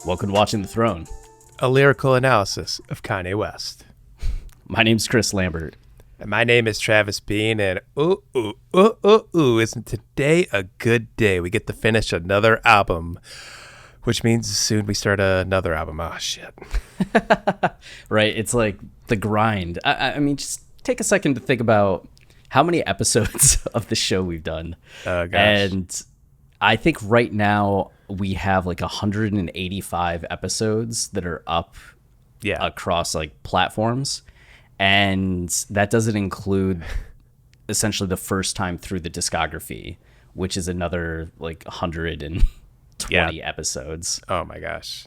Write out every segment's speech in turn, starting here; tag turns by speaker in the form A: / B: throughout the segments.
A: Welcome to Watching the Throne.
B: A lyrical analysis of Kanye West.
A: My name's Chris Lambert.
B: And my name is Travis Bean, and isn't today a good day? We get to finish another album, which means soon we start another album. Oh, shit.
A: Right, it's like the grind. I mean, just take a second to think about how many episodes of the show we've done.
B: Oh, gosh.
A: And I think right now we have like 185 episodes that are up across like platforms. And that doesn't include essentially the first time through the discography, which is another like 120 episodes.
B: Oh my gosh.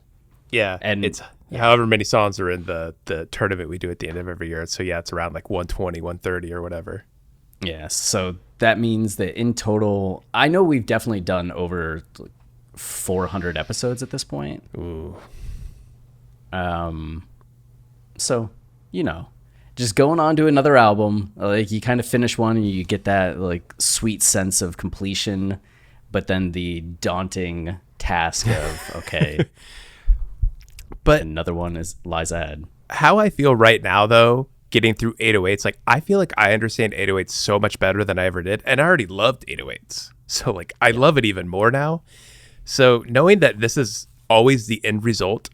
B: Yeah.
A: And
B: it's however many songs are in the tournament we do at the end of every year. So yeah, it's around like 120, 130 or whatever.
A: Yeah. So that means that in total, I know we've definitely done over 400 episodes at this point.
B: Ooh.
A: So, you know, just going on to another album, like you kind of finish one and you get that like sweet sense of completion, but then the daunting task of, okay,
B: but
A: another one lies ahead.
B: How I feel right now, though, getting through 808s, like I feel like I understand 808s so much better than I ever did. And I already loved 808s. So like I love it even more now. So knowing that this is always the end result,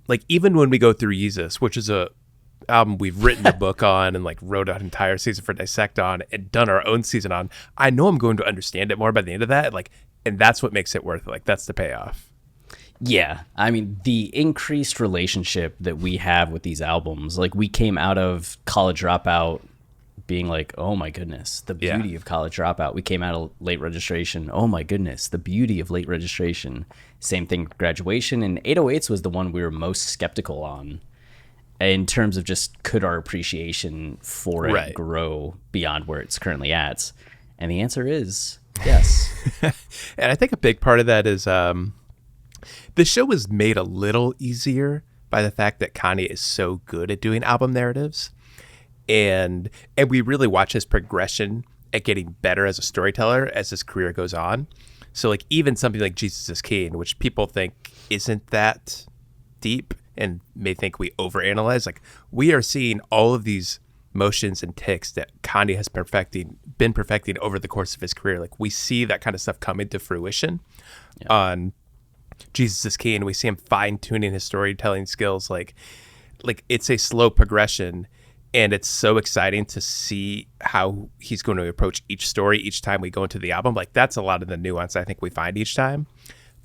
B: like even when we go through Yeezus, which is a album we've written a book on and like wrote an entire season for Dissect on and done our own season on, I know I'm going to understand it more by the end of that. Like, and that's what makes it worth it. Like that's the payoff.
A: Yeah. I mean, the increased relationship that we have with these albums, like we came out of College Dropout being like, oh my goodness, the beauty of College Dropout. We came out of Late Registration. Oh my goodness, the beauty of Late Registration. Same thing with Graduation. And 808s was the one we were most skeptical on in terms of just could our appreciation for it grow beyond where it's currently at. And the answer is yes.
B: And I think a big part of that is the show was made a little easier by the fact that Kanye is so good at doing album narratives. And we really watch his progression at getting better as a storyteller as his career goes on. So like even something like Jesus is King, which people think isn't that deep and may think we overanalyze, like we are seeing all of these motions and ticks that Kanye has been perfecting over the course of his career. Like we see that kind of stuff coming to fruition on Jesus is King. We see him fine tuning his storytelling skills. Like it's a slow progression. And it's so exciting to see how he's going to approach each story each time we go into the album. Like that's a lot of the nuance I think we find each time.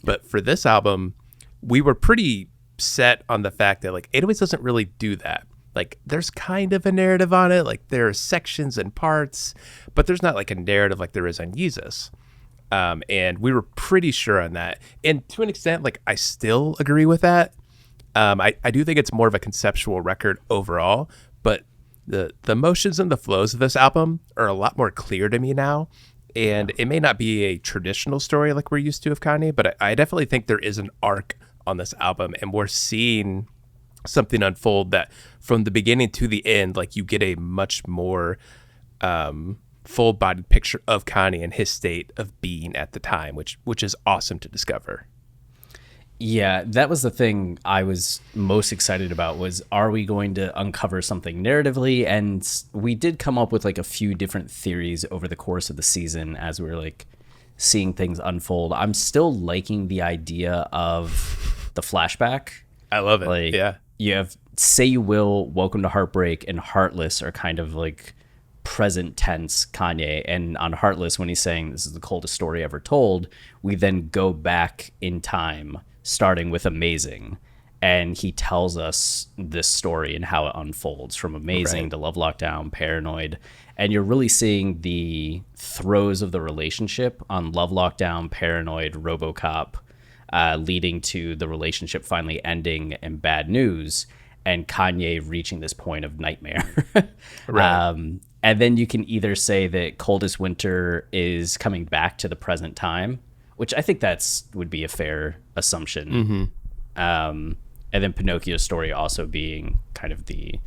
B: But for this album, we were pretty set on the fact that like 808s doesn't really do that. Like there's kind of a narrative on it. Like there are sections and parts, but there's not like a narrative like there is on Yeezus. And we were pretty sure on that. And to an extent, like I still agree with that. I do think it's more of a conceptual record overall, but the motions and the flows of this album are a lot more clear to me now. And it may not be a traditional story like we're used to of Kanye, but I definitely think there is an arc on this album. And we're seeing something unfold that from the beginning to the end, like you get a much more full-bodied picture of Kanye and his state of being at the time, which is awesome to discover.
A: Yeah, that was the thing I was most excited about was, are we going to uncover something narratively? And we did come up with like a few different theories over the course of the season as we were like seeing things unfold. I'm still liking the idea of the flashback.
B: I love it.
A: Like,
B: yeah.
A: You have Say You Will, Welcome to Heartbreak, and Heartless are kind of like present tense Kanye. And on Heartless, when he's saying this is the coldest story ever told, we then go back in time, starting with Amazing, and he tells us this story and how it unfolds from Amazing to Love Lockdown, Paranoid, and you're really seeing the throes of the relationship on Love Lockdown, Paranoid, Robocop, leading to the relationship finally ending and Bad News, and Kanye reaching this point of nightmare. And then you can either say that Coldest Winter is coming back to the present time, which I think would be a fair assumption. And then Pinocchio's story also being kind of the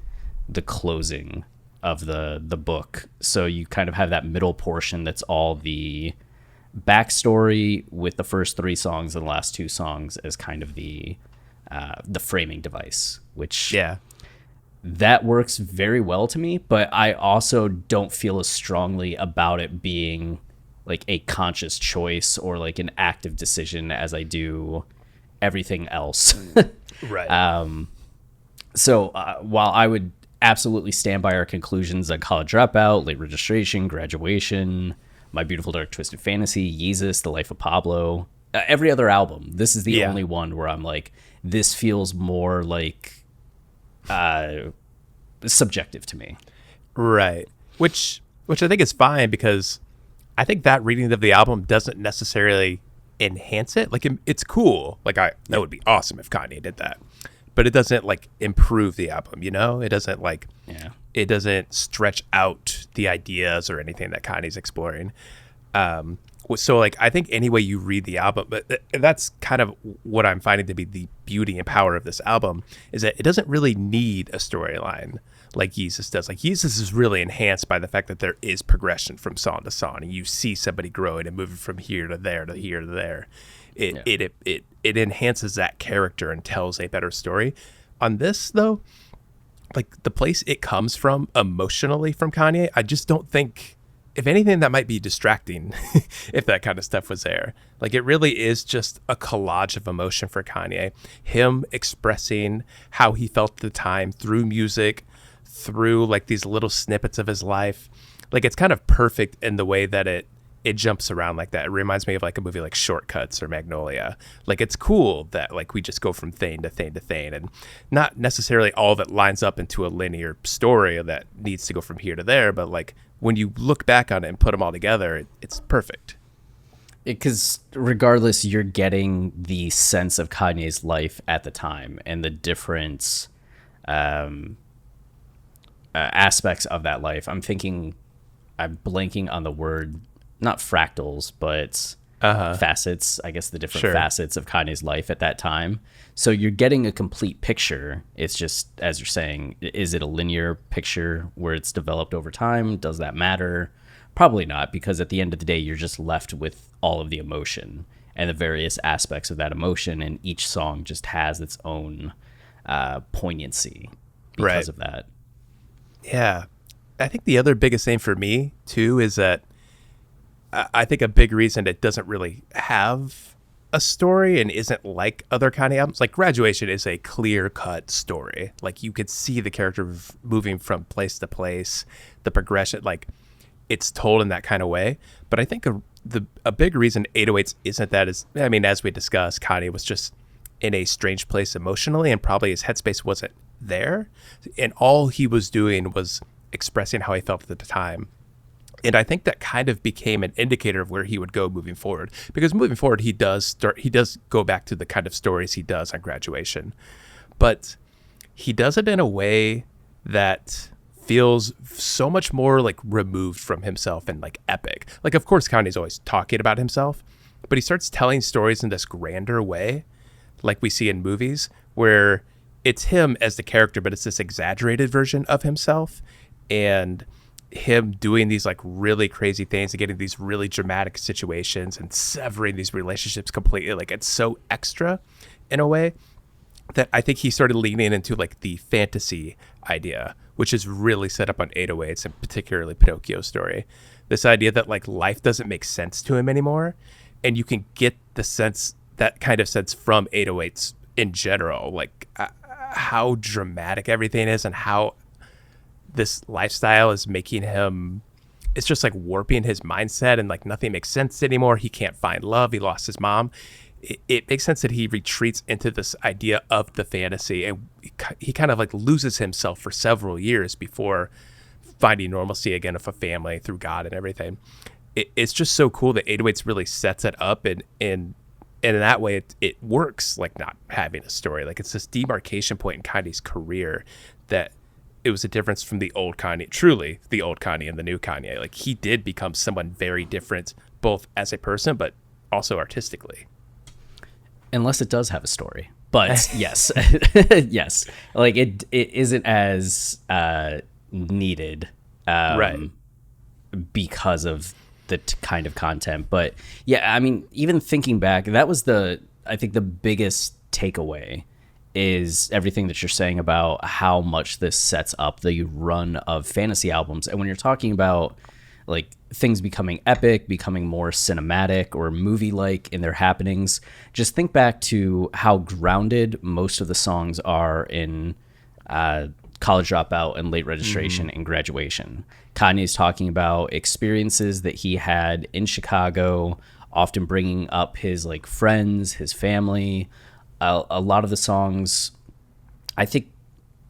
A: closing of the book. So you kind of have that middle portion that's all the backstory with the first 3 songs and the last 2 songs as kind of the framing device, which
B: Yeah.
A: that works very well to me, but I also don't feel as strongly about it being like a conscious choice or like an active decision as I do everything else.
B: Right.
A: So while I would absolutely stand by our conclusions on College Dropout, Late Registration, Graduation, My Beautiful Dark Twisted Fantasy, Yeezus, The Life of Pablo, every other album, this is the only one where I'm like, this feels more like subjective to me.
B: Right. Which I think is fine, because I think that reading of the album doesn't necessarily enhance it. Like, it's cool. Like, that would be awesome if Kanye did that. But it doesn't like improve the album, you know? It doesn't like it doesn't stretch out the ideas or anything that Kanye's exploring. So like, I think any way you read the album, but that's kind of what I'm finding to be the beauty and power of this album, is that it doesn't really need a storyline like Yeezus does. Like, Yeezus is really enhanced by the fact that there is progression from song to song, and you see somebody growing and moving from here to there to here to there. It enhances that character and tells a better story. On this, though, like, the place it comes from emotionally from Kanye, I just don't think, if anything, that might be distracting if that kind of stuff was there. Like, it really is just a collage of emotion for Kanye. Him expressing how he felt at the time through music, through like these little snippets of his life. Like, it's kind of perfect in the way that it jumps around like that. It reminds me of like a movie like Shortcuts or Magnolia. Like, it's cool that like we just go from thing to thing to thing, and not necessarily all of it lines up into a linear story that needs to go from here to there, but like when you look back on it and put them all together, it's perfect.
A: Because regardless, you're getting the sense of Kanye's life at the time and the different aspects of that life. I'm blanking on the word, not fractals, but facets, I guess, the different facets of Kanye's life at that time. So you're getting a complete picture. It's just, as you're saying, is it a linear picture where it's developed over time? Does that matter? Probably not, because at the end of the day, you're just left with all of the emotion and the various aspects of that emotion, and each song just has its own poignancy because of that.
B: Yeah. I think the other biggest thing for me, too, is that I think a big reason it doesn't really have a story and isn't like other Kanye albums. Like, Graduation is a clear-cut story. Like, you could see the character moving from place to place, the progression, like, it's told in that kind of way. But I think a big reason 808s isn't that is, I mean, as we discussed, Kanye was just in a strange place emotionally, and probably his headspace wasn't there. And all he was doing was expressing how he felt at the time. And I think that kind of became an indicator of where he would go moving forward, because moving forward, he does go back to the kind of stories he does on Graduation, but he does it in a way that feels so much more like removed from himself and like epic. Like, of course, Kanye's always talking about himself, but he starts telling stories in this grander way, like we see in movies, where it's him as the character, but it's this exaggerated version of himself, and him doing these like really crazy things and getting these really dramatic situations and severing these relationships completely. Like, it's so extra in a way that I think he started leaning into like the fantasy idea, which is really set up on 808s and particularly Pinocchio's story. This idea that like life doesn't make sense to him anymore. And you can get the sense, that kind of sense, from 808s in general, like how dramatic everything is and how this lifestyle is making him, it's just like warping his mindset, and like nothing makes sense anymore. He can't find love. He lost his mom. It makes sense that he retreats into this idea of the fantasy, and he kind of like loses himself for several years before finding normalcy again of a family through God and everything. It's just so cool that 808s really sets it up, and in that way it works, like not having a story. Like, it's this demarcation point in Kanye's career that it was a difference from the old Kanye, truly the old Kanye and the new Kanye. Like, he did become someone very different, both as a person, but also artistically.
A: Unless it does have a story. But yes, yes. Like, it isn't as needed
B: right,
A: because of kind of content. But yeah, I mean, even thinking back, that was I think the biggest takeaway is everything that you're saying about how much this sets up the run of fantasy albums. And when you're talking about like things becoming epic, becoming more cinematic or movie-like in their happenings, just think back to how grounded most of the songs are in College Dropout and Late Registration and Graduation. Kanye's talking about experiences that he had in Chicago, often bringing up his like friends, his family. A lot of the songs, I think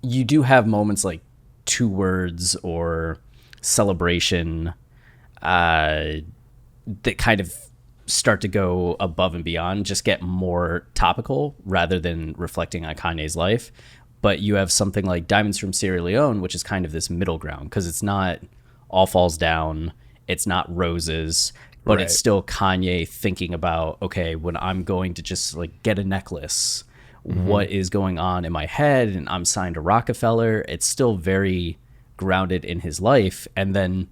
A: you do have moments like Two Words or Celebration that kind of start to go above and beyond, just get more topical rather than reflecting on Kanye's life. But you have something like Diamonds from Sierra Leone, which is kind of this middle ground because it's not All Falls Down, it's not Roses, but it's still Kanye thinking about, okay, when I'm going to just like get a necklace, what is going on in my head? And I'm signed to Rockefeller. It's still very grounded in his life. And then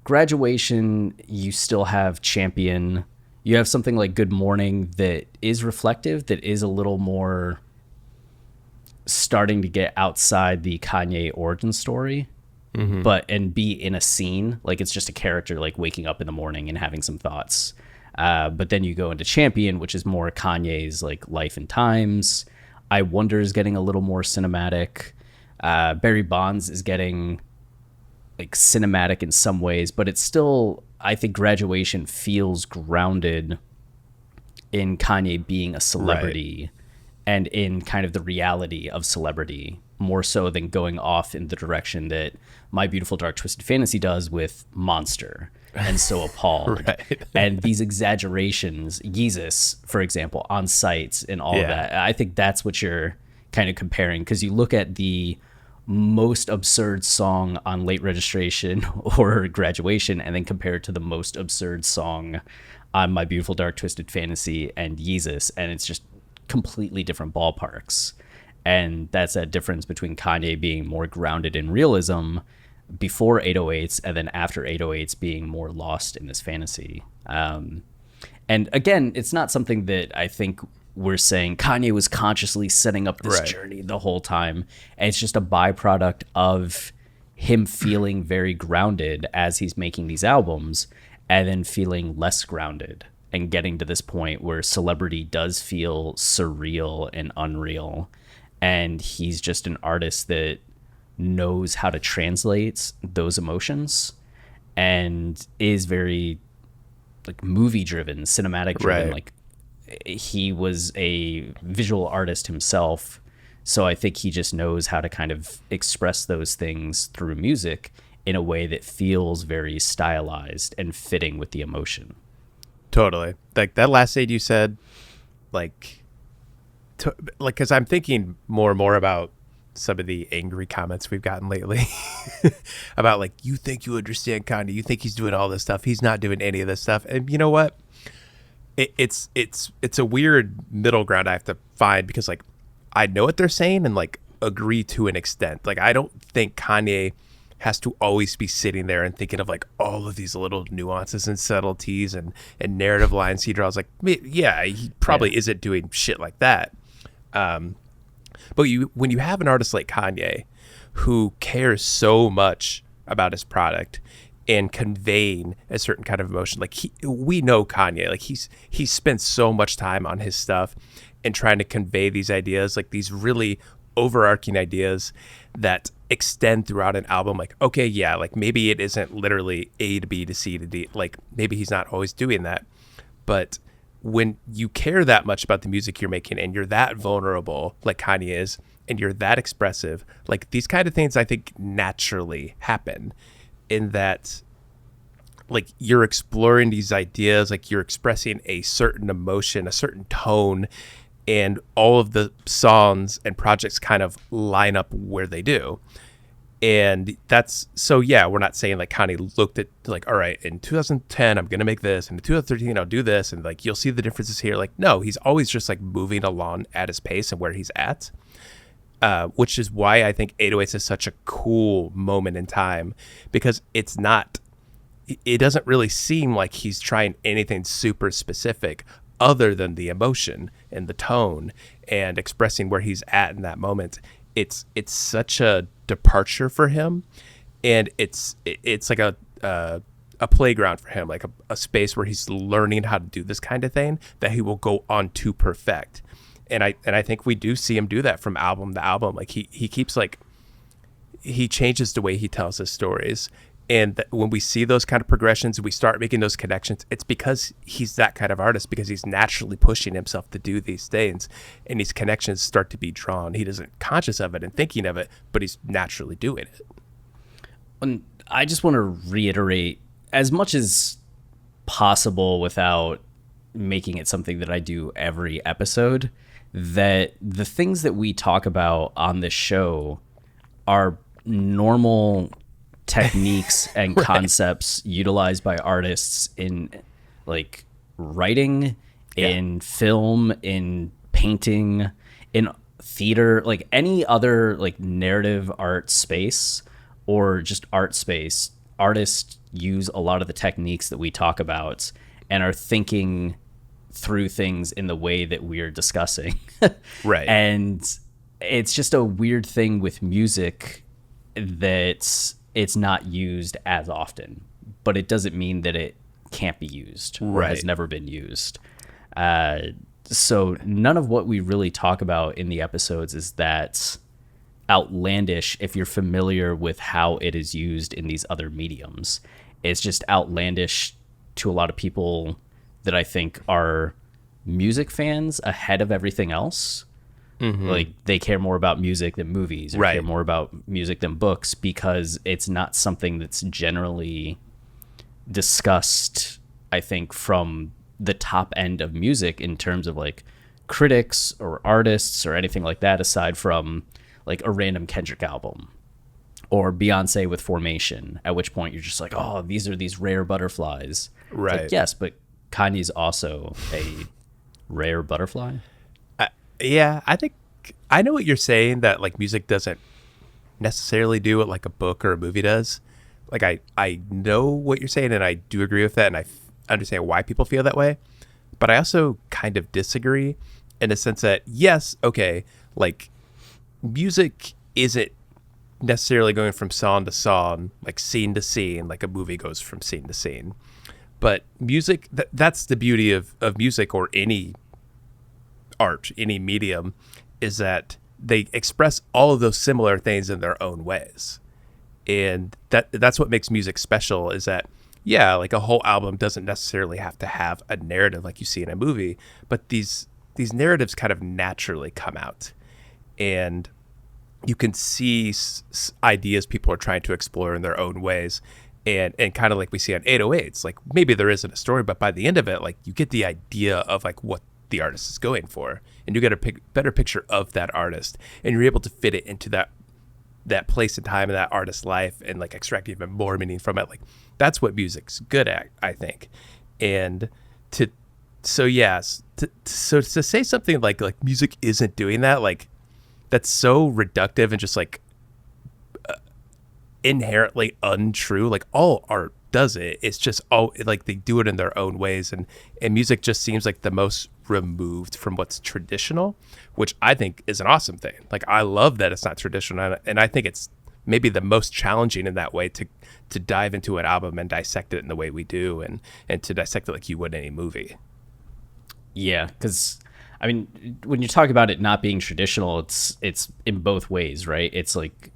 A: Graduation, you still have Champion. You have something like Good Morning that is reflective, that is a little more starting to get outside the Kanye origin story, but and be in a scene. Like it's just a character like waking up in the morning and having some thoughts. But then you go into Champion, which is more Kanye's like life and times. I Wonder is getting a little more cinematic. Barry Bonds is getting like cinematic in some ways, but it's still, I think Graduation feels grounded in Kanye being a celebrity and in kind of the reality of celebrity, more so than going off in the direction that My Beautiful Dark Twisted Fantasy does with Monster and So Appalled. And these exaggerations, Yeezus, for example, On Sight and all of that. I think that's what you're kind of comparing, because you look at the most absurd song on Late Registration or Graduation and then compare it to the most absurd song on My Beautiful Dark Twisted Fantasy and Yeezus, and it's just completely different ballparks. And that's that difference between Kanye being more grounded in realism before 808s and then after 808s being more lost in this fantasy. And again, it's not something that I think we're saying Kanye was consciously setting up this journey the whole time. And it's just a byproduct of him feeling very grounded as he's making these albums and then feeling less grounded and getting to this point where celebrity does feel surreal and unreal. And he's just an artist that knows how to translate those emotions and is very like movie driven, cinematic driven. Like he was a visual artist himself, so I think he just knows how to kind of express those things through music in a way that feels very stylized and fitting with the emotion.
B: Totally. Like that last aid you said, like because I'm thinking more and more about some of the angry comments we've gotten lately about like, you think you understand Kanye, you think he's doing all this stuff, he's not doing any of this stuff. And you know what? It's a weird middle ground I have to find, because like I know what they're saying and like agree to an extent. Like I don't think Kanye has to always be sitting there and thinking of like all of these little nuances and subtleties and narrative lines he draws. Like, yeah, he probably isn't doing shit like that. But when you have an artist like Kanye who cares so much about his product and conveying a certain kind of emotion, like we know Kanye, like he spent so much time on his stuff and trying to convey these ideas, like these really overarching ideas that extend throughout an album. Like, okay, yeah, like maybe it isn't literally A to B to C to D, like maybe he's not always doing that, but when you care that much about the music you're making and you're that vulnerable like Kanye is, and you're that expressive, like these kind of things I think naturally happen, in that like you're exploring these ideas, like you're expressing a certain emotion, a certain tone, and all of the songs and projects kind of line up where they do. And that's, so yeah, we're not saying like Kanye looked at like, all right, in 2010 I'm gonna make this, and in 2013 I'll do this, and like you'll see the differences here. Like, no, he's always just like moving along at his pace and where he's at, which is why I think 808s is such a cool moment in time, because it's not it doesn't really seem like he's trying anything super specific other than the emotion and the tone and expressing where he's at in that moment. It's such a departure for him, and it's like a playground for him, like a space where he's learning how to do this kind of thing that he will go on to perfect. And I think we do see him do that from album to album. Like he keeps like, he changes the way he tells his stories. And when we see those kind of progressions, we start making those connections. It's because he's that kind of artist, because he's naturally pushing himself to do these things, and these connections start to be drawn. He isn't conscious of it and thinking of it, but he's naturally doing it.
A: And I just want to reiterate, as much as possible without making it something that I do every episode, that the things that we talk about on this show are normal techniques and
B: Right.
A: concepts utilized by artists in like writing, in film, in painting, in theater, like any other like narrative art space or just art space. Artists use a lot of the techniques that we talk about and are thinking through things in the way that we're discussing.
B: Right.
A: And it's just a weird thing with music that it's not used as often, but it doesn't mean that it can't be used or
B: Right.
A: has never been used. So none of what we really talk about in the episodes is that outlandish if you're familiar with how it is used in these other mediums. It's just outlandish to a lot of people that I think are music fans ahead of everything else. Like they care more about music than movies, or
B: Right.
A: care more about music than books, because it's not something that's generally discussed, I think, from the top end of music in terms of like critics or artists or anything like that, aside from like a random Kendrick album or Beyonce with Formation, at which point you're just like, oh, these are these rare butterflies. It's
B: Right.
A: like, yes, but Kanye's also a rare butterfly.
B: Yeah, I think I know what you're saying, that like music doesn't necessarily do what like a book or a movie does. Like I know what you're saying, and I do agree with that, and I understand why people feel that way. But I also kind of disagree in the sense that, yes, okay, like music isn't necessarily going from song to song, like scene to scene, like a movie goes from scene to scene. But music, that's the beauty of music or any art, any medium, is that they express all of those similar things in their own ways. And that's what makes music special, is that, yeah, like a whole album doesn't necessarily have to have a narrative like you see in a movie, but these narratives kind of naturally come out. And you can see ideas people are trying to explore in their own ways. And kind of like we see on 808s, like maybe there isn't a story, but by the end of it, like you get the idea of like what the artist is going for, and you get a better picture of that artist, and you're able to fit it into that place and time in that artist's life and like extract even more meaning from it. Like that's what music's good at, I think. And to say something like music isn't doing that, like that's so reductive and just like inherently untrue. Like all art does it. It's just all like they do it in their own ways, and music just seems like the most removed from what's traditional, which I think is an awesome thing. Like I love that it's not traditional, and I think it's maybe the most challenging in that way to dive into an album and dissect it in the way we do, and to dissect it like you would any movie.
A: Yeah, because I mean, when you talk about it not being traditional, it's in both ways, right? It's like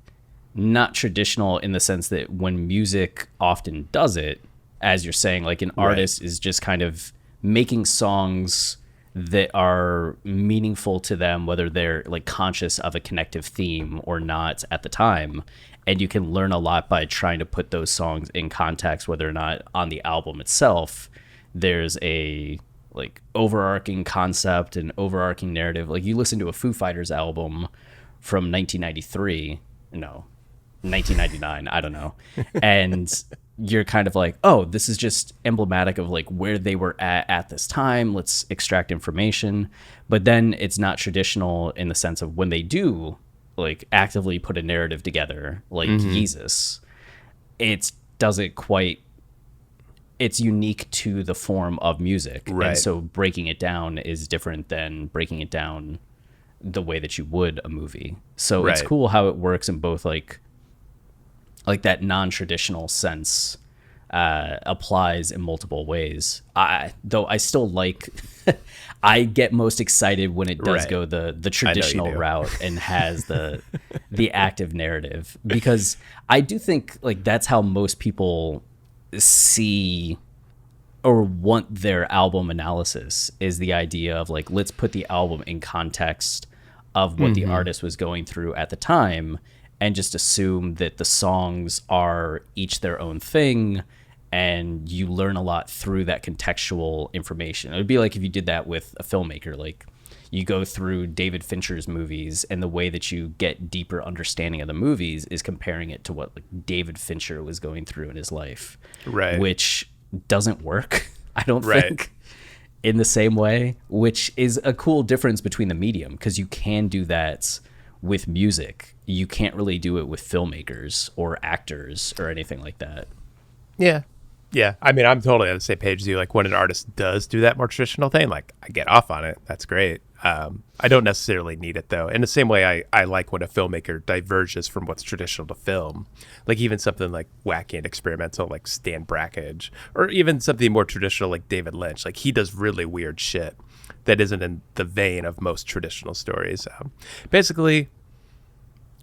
A: not traditional in the sense that when music often does it, as you're saying, like an artist is just kind of making songs that are meaningful to them, whether they're like conscious of a connective theme or not at the time. And you can learn a lot by trying to put those songs in context, whether or not on the album itself there's a like overarching concept and overarching narrative. Like you listen to a Foo Fighters album from 1993, no, 1999, I don't know, and you're kind of like, oh, this is just emblematic of like where they were at this time. Let's extract information. But then it's not traditional in the sense of when they do like actively put a narrative together, like Jesus, it doesn't quite it's unique to the form of music. And
B: Right.
A: so breaking it down is different than breaking it down the way that you would a movie. So it's
B: Right.
A: cool how it works in both like that non-traditional sense applies in multiple ways. Though I still like I get most excited when it does
B: Right.
A: go the
B: you
A: traditional
B: do.
A: route and has the active narrative, because I do think like that's how most people see or want their album analysis, is the idea of like, let's put the album in context of what the artist was going through at the time, and just assume that the songs are each their own thing, and you learn a lot through that contextual information. It would be like if you did that with a filmmaker, like you go through David Fincher's movies, and the way that you get deeper understanding of the movies is comparing it to what like David Fincher was going through in his life,
B: Right.
A: which doesn't work, I don't
B: Right.
A: think, in the same way, which is a cool difference between the medium, because you can do that with music. You can't really do it with filmmakers or actors or anything like that.
B: Yeah. Yeah. I mean, I'm totally on the same page as you. Like, when an artist does do that more traditional thing, like, I get off on it. That's great. I don't necessarily need it, though. In the same way, I like when a filmmaker diverges from what's traditional to film. Like, even something like wacky and experimental, like Stan Brakhage, or even something more traditional like David Lynch. Like, he does really weird shit that isn't in the vein of most traditional stories. Basically,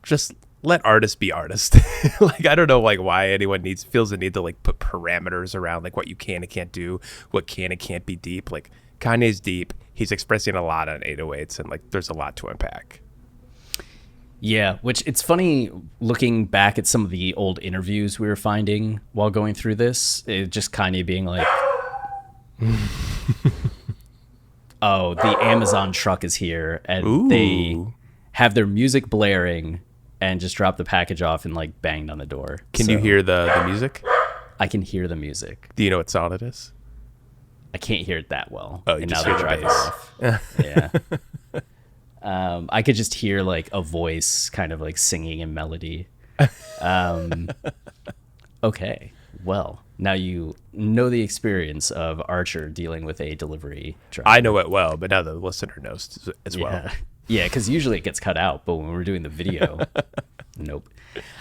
B: just let artists be artists. Like, I don't know like why anyone feels the need to like put parameters around like what you can and can't do, what can and can't be deep. Like, Kanye's deep. He's expressing a lot on 808s, and like there's a lot to unpack.
A: Yeah, which it's funny looking back at some of the old interviews we were finding while going through this. It just Kanye being like, "Oh, the Amazon truck is here," and they
B: Ooh.
A: have their music blaring and just drop the package off and like banged on the door.
B: Can you
A: So
B: hear the music?
A: I can hear the music.
B: Do you know what song it is?
A: I can't hear it that well.
B: Oh, you
A: and
B: just
A: now
B: hear
A: they're
B: the
A: driving
B: bass.
A: off. Yeah. I could just hear like a voice kind of like singing in melody. Okay, well, now you know the experience of Archer dealing with a delivery driver.
B: I know it well, but now the listener knows as well.
A: Yeah, yeah, because usually it gets cut out, but when we're doing the video, nope.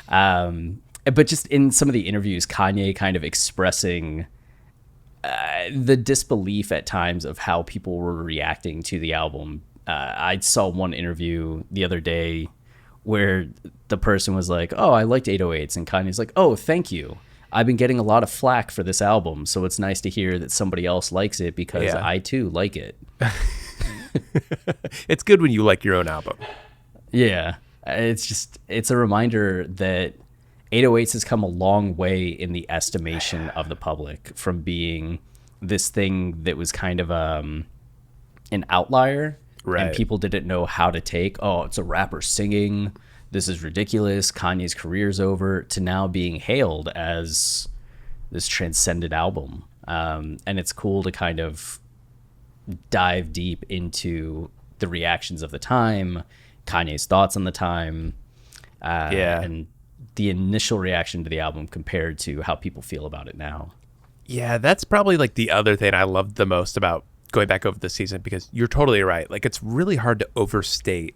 A: But just in some of the interviews, Kanye kind of expressing the disbelief at times of how people were reacting to the album. I saw one interview the other day where the person was like, "Oh, I liked 808s," and Kanye's like, "Oh, thank you. I've been getting a lot of flack for this album, so it's nice to hear that somebody else likes it, because
B: Yeah.
A: I too like it."
B: It's good when you like your own album.
A: Yeah, it's a reminder that 808s has come a long way in the estimation of the public, from being this thing that was kind of an outlier,
B: Right.
A: and people didn't know how to take. Oh, it's a rapper singing. This is ridiculous. Kanye's career's over. To now being hailed as this transcendent album, and it's cool to kind of dive deep into the reactions of the time, Kanye's thoughts on the time, and the initial reaction to the album compared to how people feel about it now.
B: Yeah, that's probably like the other thing I loved the most about going back over the season, because you're totally right. Like, it's really hard to overstate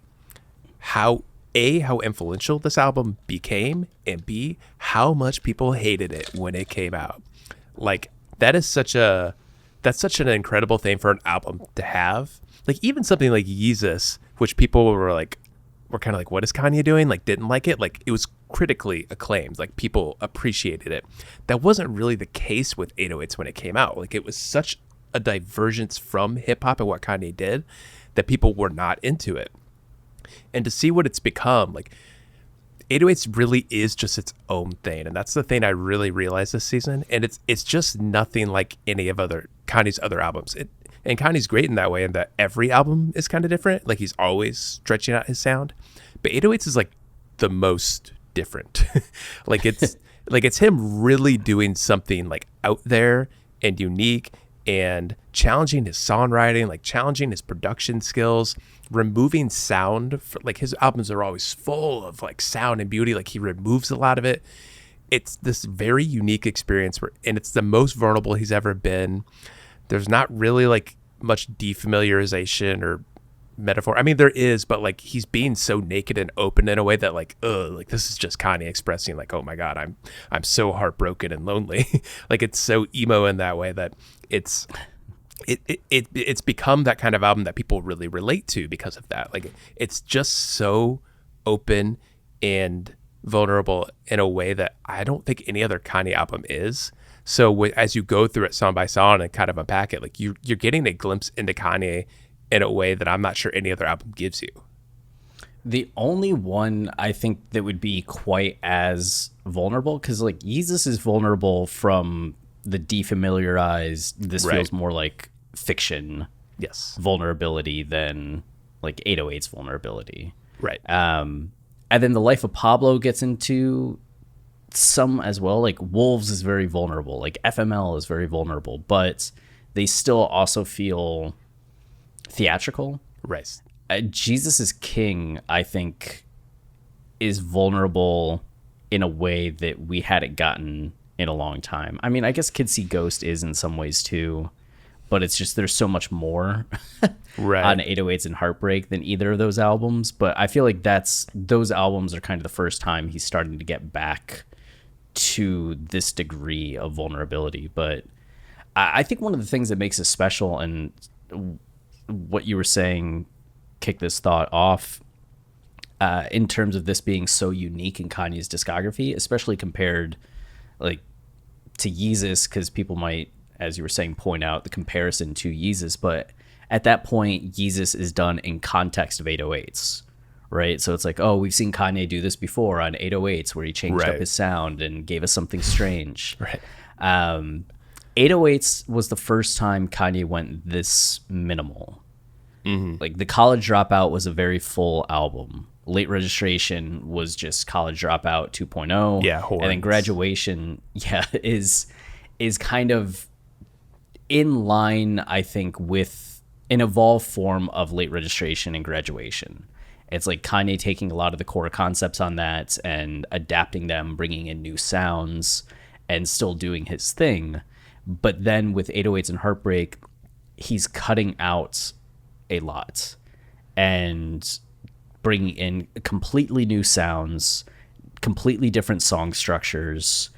B: how influential this album became, and B, how much people hated it when it came out. Like, that's such an incredible thing for an album to have. Like, even something like Yeezus, which people were kind of like, what is Kanye doing? Like, didn't like it. Like, it was critically acclaimed. Like, people appreciated it. That wasn't really the case with 808s when it came out. Like, it was such a divergence from hip hop and what Kanye did that people were not into it. And to see what it's become, like, 808s really is just its own thing, and that's the thing I really realized this season. And it's just nothing like any of Kanye's other albums. And Kanye's great in that way, in that every album is kind of different. Like, he's always stretching out his sound, but 808s is like the most different. Like, it's him really doing something like out there and unique, and challenging his songwriting, like challenging his production skills, removing sound. Like, his albums are always full of like sound and beauty. Like, he removes a lot of it. it's this very unique experience and it's the most vulnerable he's ever been. There's not really like much defamiliarization or metaphor. I mean, there is, but like he's being so naked and open in a way that like, like this is just Kanye expressing like, oh my God, I'm so heartbroken and lonely. Like it's so emo in that way that it's become that kind of album that people really relate to because of that. Like it's just so open and vulnerable in a way that I don't think any other Kanye album is. So as you go through it song by song and kind of unpack it, like you're getting a glimpse into Kanye in a way that I'm not sure any other album gives you.
A: The only one I think that would be quite as vulnerable, because like Yeezus is vulnerable from the defamiliarized, this feels more like fiction vulnerability than like 808's vulnerability.
B: Right.
A: And then The Life of Pablo gets into some as well. Like Wolves is very vulnerable. Like FML is very vulnerable, but they still also feel theatrical.
B: Right.
A: Jesus is King, I think, is vulnerable in a way that we hadn't gotten in a long time. I mean, I guess Kids See Ghost is in some ways too, but it's just there's so much more on 808s and Heartbreak than either of those albums. But I feel like those albums are kind of the first time he's starting to get back to this degree of vulnerability. But I think one of the things that makes it special, and what you were saying kick this thought off, in terms of this being so unique in Kanye's discography, especially compared like to Yeezus, because people might, as you were saying, point out the comparison to Yeezus, but at that point Yeezus is done in context of 808s, right? So it's like, oh, we've seen Kanye do this before on 808s where he changed up his sound and gave us something strange. 808s was the first time Kanye went this minimal. Like The College Dropout was a very full album. Late Registration was just College Dropout 2.0.
B: Yeah, horns.
A: And then Graduation, is kind of in line, I think, with an evolved form of Late Registration and Graduation. It's like Kanye taking a lot of the core concepts on that and adapting them, bringing in new sounds, and still doing his thing. But then with 808s and Heartbreak, he's cutting out a lot and bringing in completely new sounds, completely different song structures.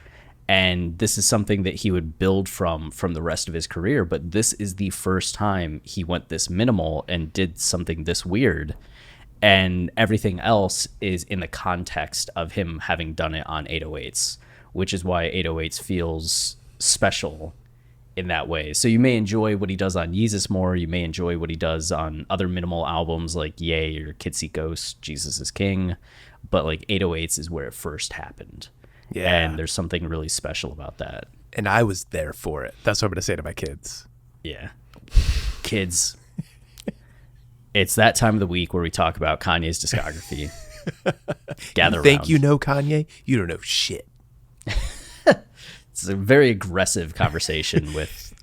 A: And this is something that he would build from the rest of his career. But this is the first time he went this minimal and did something this weird. And everything else is in the context of him having done it on 808s, which is why 808s feels special in that way. So you may enjoy what he does on Yeezus more. You may enjoy what he does on other minimal albums like Yay or Kids See Ghost, Jesus is King. But like 808s is where it first happened. Yeah. And there's something really special about that.
B: And I was there for it. That's what I'm going to say to my kids.
A: Yeah. Kids, it's that time of the week where we talk about Kanye's discography. Gather around.
B: Think you know Kanye? You don't know shit.
A: It's a very aggressive conversation with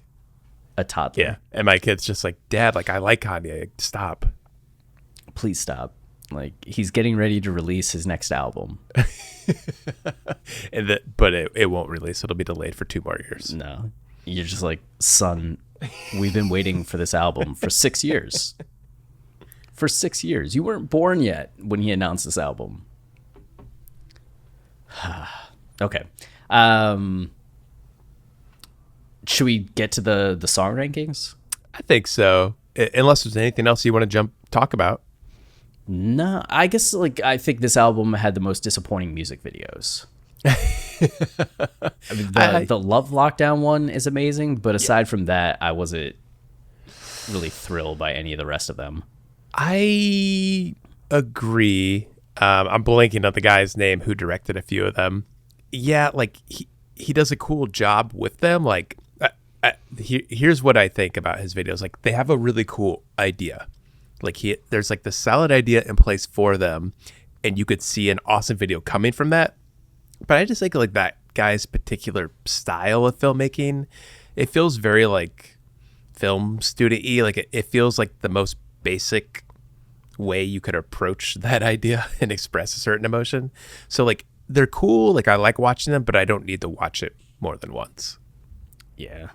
A: a toddler.
B: Yeah. And my kid's just like, Dad, like, I like Kanye. Stop.
A: Please stop. Like, he's getting ready to release his next album.
B: But it won't release. It'll be delayed for 2 more years.
A: No. You're just like, son, we've been waiting for this album for 6 years. For 6 years. You weren't born yet when he announced this album. Okay. Should we get to the song rankings?
B: I think so. Unless there's anything else you want to talk about.
A: No, I guess I think this album had the most disappointing music videos. I mean, the Love Lockdown one is amazing, but aside from that, I wasn't really thrilled by any of the rest of them.
B: I agree. I'm blanking on the guy's name who directed a few of them. Yeah, like he does a cool job with them. Like here's what I think about his videos. Like they have a really cool idea. Like there's like the solid idea in place for them, and you could see an awesome video coming from that. But I just think like that guy's particular style of filmmaking, it feels very like film student-y. Like it feels like the most basic way you could approach that idea and express a certain emotion. So like they're cool. Like, I like watching them, but I don't need to watch it more than once.
A: Yeah.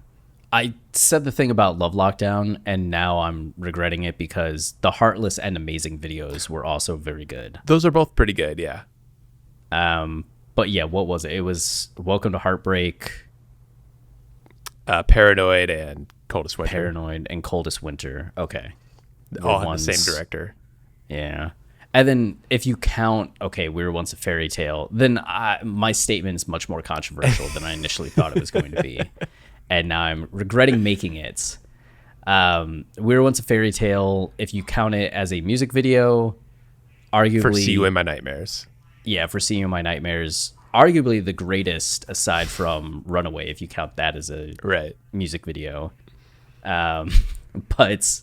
A: I said the thing about Love Lockdown, and now I'm regretting it because the Heartless and Amazing videos were also very good.
B: Those are both pretty good, yeah.
A: But yeah, what was it? It was Welcome to Heartbreak,
B: Paranoid, and Coldest Winter.
A: Paranoid, and Coldest Winter. Okay.
B: All had the same director.
A: Yeah. And then if you count, okay, We Were Once a Fairy Tale, then my statement is much more controversial than I initially thought it was going to be. And now I'm regretting making it. We Were Once a Fairy Tale, if you count it as a music video, arguably...
B: For See You in My Nightmares.
A: Yeah, for See You in My Nightmares, arguably the greatest aside from Runaway, if you count that as a music video. But,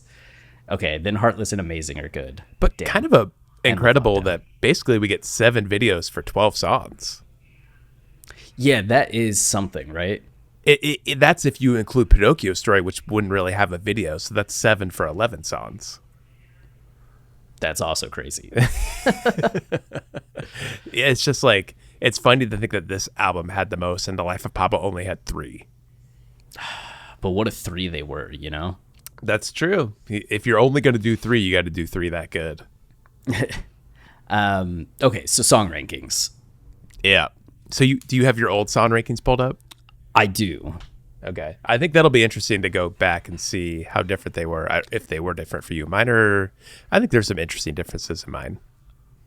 A: okay, then Heartless and Amazing are good.
B: But kind of incredible that basically we get 7 videos for 12 songs.
A: Yeah, that is something, right?
B: That's if you include Pinocchio's story, which wouldn't really have a video. So that's 7 for 11 songs.
A: That's also crazy.
B: It's just like, it's funny to think that this album had the most and The Life of Pablo only had 3.
A: But what if 3 they were, you know?
B: That's true. If you're only going to do 3, you got to do 3 that good.
A: Okay, so song rankings.
B: Yeah. So do you have your old song rankings pulled up?
A: I do.
B: Okay. I think that'll be interesting to go back and see how different they were, if they were different for you. I think there's some interesting differences in mine.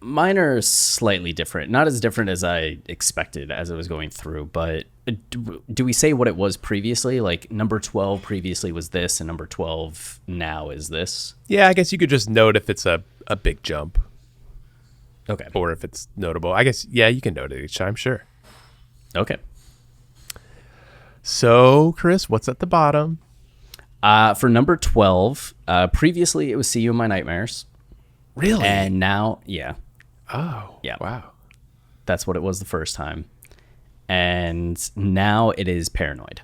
A: Mine are slightly different. Not as different as I expected as I was going through, but do we say what it was previously? Like number 12 previously was this and number 12 now is this?
B: Yeah, I guess you could just note if it's a big jump.
A: Okay.
B: Or if it's notable. I guess, yeah, you can note it each time, sure.
A: Okay.
B: So, Chris, what's at the bottom?
A: For number 12, previously it was See You in My Nightmares.
B: Really?
A: And now, yeah.
B: Oh,
A: yeah.
B: Wow.
A: That's what it was the first time. And now it is Paranoid.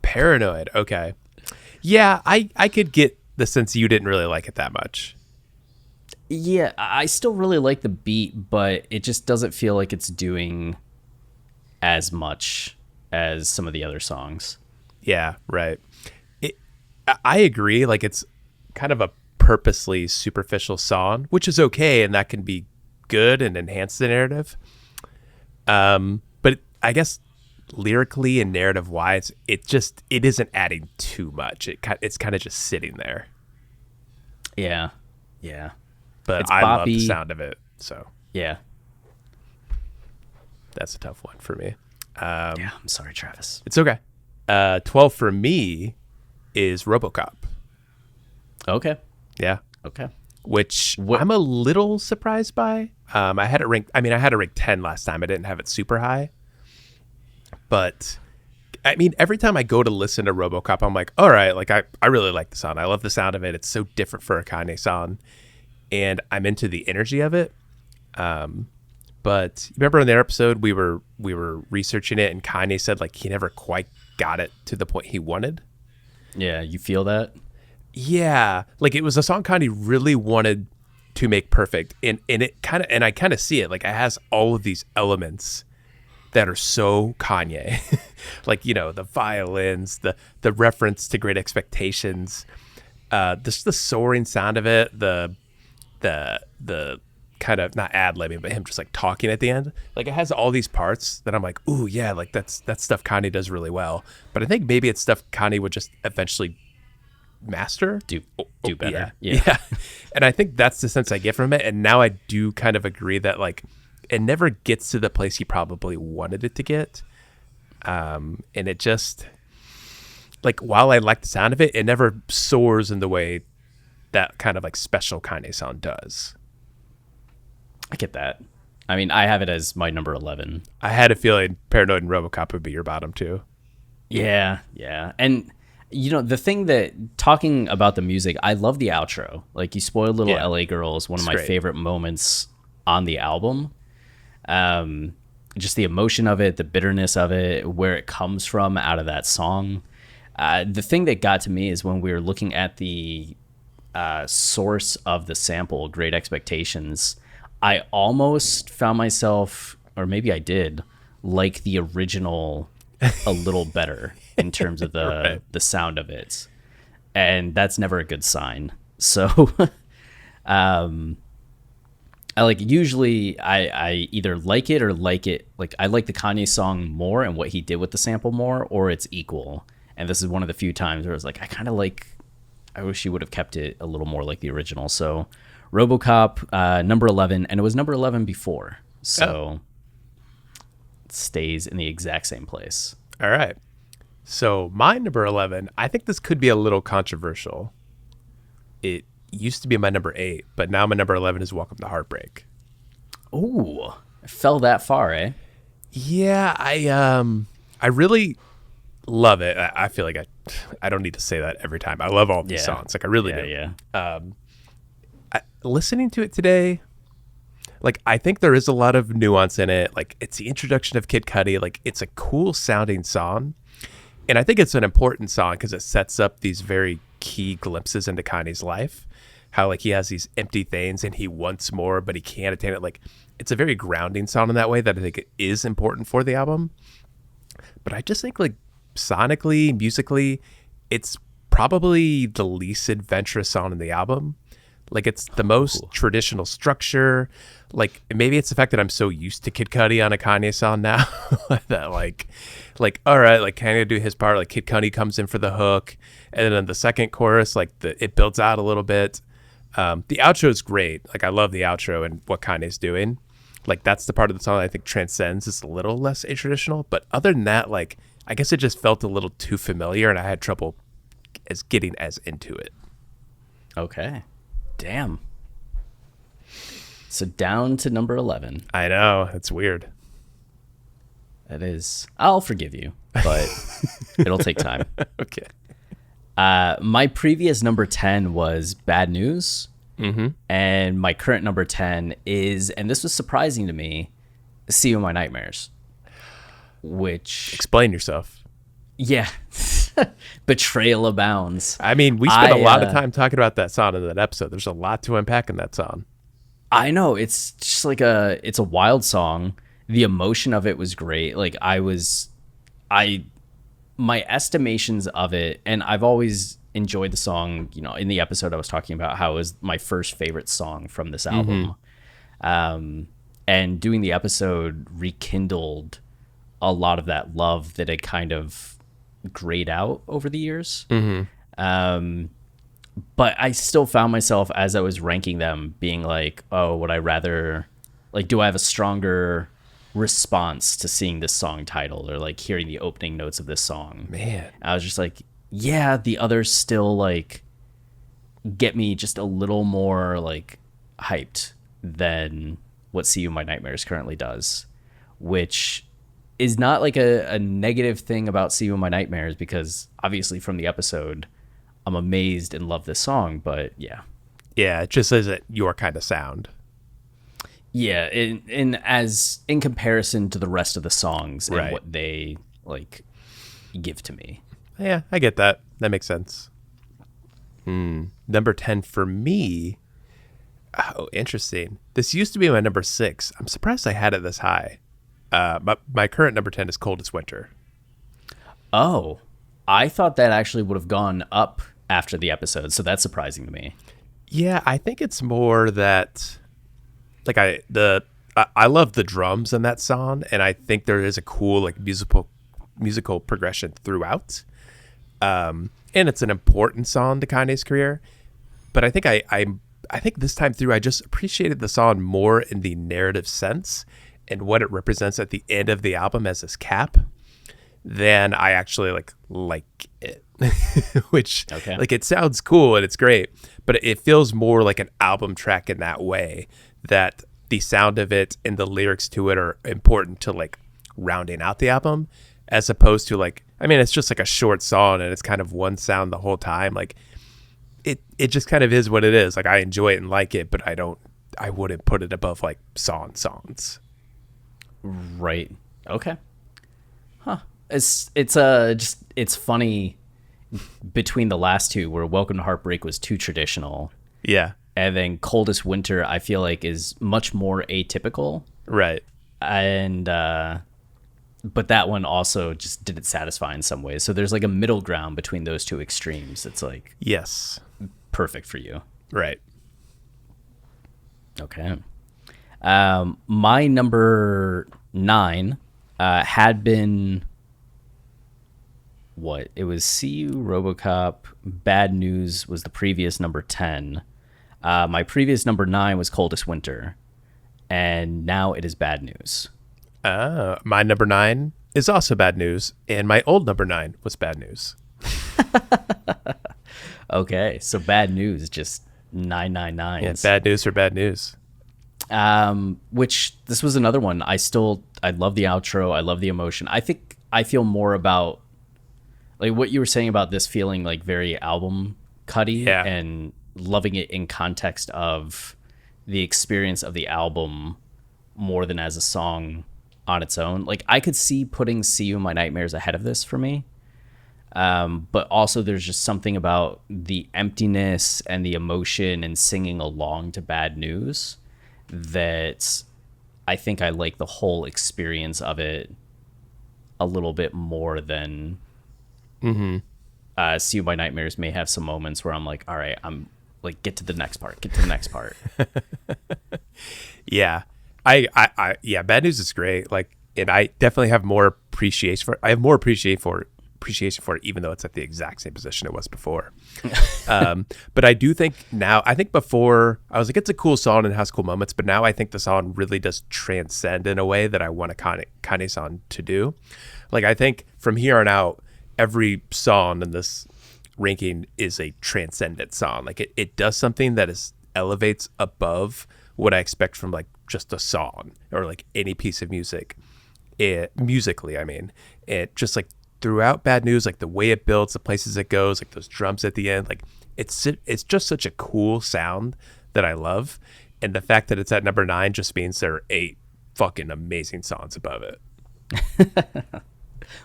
B: Paranoid, okay. Yeah, I could get the sense you didn't really like it that much.
A: Yeah, I still really like the beat, but it just doesn't feel like it's doing as much as some of the other songs.
B: Yeah, right. I agree. Like, it's kind of a purposely superficial song, which is okay, and that can be good and enhance the narrative. But I guess lyrically and narrative wise, it isn't adding too much. It's kind of just sitting there.
A: Yeah.
B: But I love the sound of it. So
A: yeah,
B: that's a tough one for me.
A: Yeah, I'm sorry, Travis.
B: It's okay. 12 for me is Robocop.
A: Okay.
B: Yeah.
A: Okay.
B: Which I'm a little surprised by. I had it ranked 10 last time. I didn't have it super high. But I mean, every time I go to listen to Robocop, I'm like, all right, like I really like the song. I love the sound of it. It's so different for a Kanye song. And I'm into the energy of it. But remember in their episode, we were researching it, and Kanye said like he never quite got it to the point he wanted.
A: Yeah, you feel that?
B: Yeah, like it was a song Kanye really wanted to make perfect, and I kind of see it. Like it has all of these elements that are so Kanye, like, you know, the violins, the reference to Great Expectations, just the soaring sound of it, the kind of not ad-libbing, but him just like talking at the end. Like it has all these parts that I'm like, ooh, yeah, like that's stuff Kanye does really well. But I think maybe it's stuff Kanye would just eventually master,
A: do better.
B: Yeah. And I think that's the sense I get from it. And now I do kind of agree that like it never gets to the place he probably wanted it to get. And it just, like, while I like the sound of it, it never soars in the way that kind of like special Kanye song does.
A: I get that. I mean, I have it as my number 11.
B: I had a feeling Paranoid and Robocop would be your bottom two.
A: Yeah. And, you know, the thing that, talking about the music, I love the outro. Like, You Spoiled Little LA Girl is one of my favorite moments on the album. Just the emotion of it, the bitterness of it, where it comes from out of that song. The thing that got to me is when we were looking at the source of the sample, Great Expectations, I almost found myself or maybe I did, like the original a little better in terms of the
B: Right.
A: the sound of it, and that's never a good sign. So, I like usually I either like it or like it like I like the Kanye song more and what he did with the sample more, or it's equal. And this is one of the few times where I was like, I wish he would have kept it a little more like the original. So, RoboCop, number 11, and it was number 11 before, so it stays in the exact same place.
B: All right. So my number 11, I think this could be a little controversial. It used to be my number 8, but now my number 11 is Welcome to Heartbreak.
A: Ooh, it fell that far, eh?
B: Yeah, I really love it. I feel like I don't need to say that every time. I love all these songs. Like I really do.
A: Yeah.
B: Listening to it today, like I think there is a lot of nuance in it. Like it's the introduction of Kid Cudi. Like it's a cool sounding song, and I think it's an important song because it sets up these very key glimpses into Kanye's life. How like he has these empty things and he wants more, but he can't attain it. Like it's a very grounding song in that way that I think it is important for the album. But I just think like sonically, musically, it's probably the least adventurous song in the album. Like it's the most traditional structure. Like maybe it's the fact that I'm so used to Kid Cudi on a Kanye song now that like all right, like Kanye do his part. Like Kid Cudi comes in for the hook, and then in the second chorus, like it builds out a little bit. The outro is great. Like I love the outro and what Kanye's doing. Like that's the part of the song I think transcends. It's a little less traditional, but other than that, like I guess it just felt a little too familiar, and I had trouble getting as into it.
A: Okay. Damn. So down to number 11.
B: I know, it's weird.
A: That is. I'll forgive you, but it'll take time.
B: Okay.
A: My previous number 10 was Bad News. Mm-hmm. And my current number 10 is, and this was surprising to me, See You in My Nightmares. Which.
B: Explain yourself.
A: Yeah. Betrayal abounds.
B: I mean, we spent a lot of time talking about that song in that episode. There's a lot to unpack in that song.
A: I know. It's just like it's a wild song. The emotion of it was great. Like my estimations of it, and I've always enjoyed the song, you know, in the episode I was talking about how it was my first favorite song from this album. And doing the episode rekindled a lot of that love that had kind of grayed out over the years. But I still found myself as I was ranking them being like, oh, would I rather, like, do I have a stronger response to seeing this song title or like hearing the opening notes of this song?
B: Man.
A: I was just like, yeah, the others still like get me just a little more like hyped than what See You in My Nightmares currently does, which is not like a negative thing about See You in My Nightmares, because obviously from the episode I'm amazed and love this song, but yeah.
B: Yeah, it just isn't your kind of sound.
A: Yeah, in comparison to the rest of the songs and
B: Right.
A: what they like give to me.
B: Yeah, I get that. That makes sense. Number 10 for me. Oh, interesting. This used to be my number 6. I'm surprised I had it this high. My current number 10 is Coldest Winter.
A: Oh, I thought that actually would have gone up after the episode, so that's surprising to me.
B: Yeah, I think it's more that like I love the drums in that song, and I think there is a cool like musical progression throughout. And it's an important song to Kanye's career. But I think I think this time through I just appreciated the song more in the narrative sense and what it represents at the end of the album as this cap than I actually like it. Which like it sounds cool and it's great, but it feels more like an album track in that way, that the sound of it and the lyrics to it are important to like rounding out the album, as opposed to like, I mean, it's just like a short song and it's kind of one sound the whole time. Like it just kind of is what it is. Like I enjoy it and like it, but I wouldn't put it above like songs.
A: Right. Okay. Huh. It's funny between the last two, where Welcome to Heartbreak was too traditional.
B: Yeah.
A: And then Coldest Winter, I feel like, is much more atypical.
B: Right.
A: and but that one also just didn't satisfy in some ways. So there's like a middle ground between those two extremes. It's like
B: Yes.
A: perfect for you.
B: Right.
A: Okay. My number 9 had been what? It was See You, Robocop. Bad News was the previous number 10. My previous number 9 was Coldest Winter, and now it is Bad News.
B: My number 9 is also Bad News, and my old number 9 was Bad News.
A: Okay, so Bad News, just 999s.
B: Yeah, bad news for bad news.
A: Which this was another one. I love the outro. I love the emotion. I think I feel more about like what you were saying about this feeling like very album cutty and loving it in context of the experience of the album more than as a song on its own. Like I could see putting See You in My Nightmares ahead of this for me. But also there's just something about the emptiness and the emotion and singing along to Bad News that I think I like the whole experience of it a little bit more than See You in My Nightmares may have some moments where I'm like, all right, I'm like, get to the next part.
B: Yeah. Yeah, Bad News is great. Like, and I definitely have more appreciation for it. I have more appreciation for it, even though it's at the exact same position it was before. But I do think now, I think before I was like, it's a cool song and it has cool moments, but now I think the song really does transcend in a way that I want a Kanye song to do. Like, I think from here on out, every song in this ranking is a transcendent song. Like it does something that elevates above what I expect from like just a song or like any piece of music. Musically, I mean, it just like throughout Bad News, like the way it builds, the places it goes, like those drums at the end, like it's just such a cool sound that I love. And the fact that it's at number 9 just means there are 8 fucking amazing songs above it.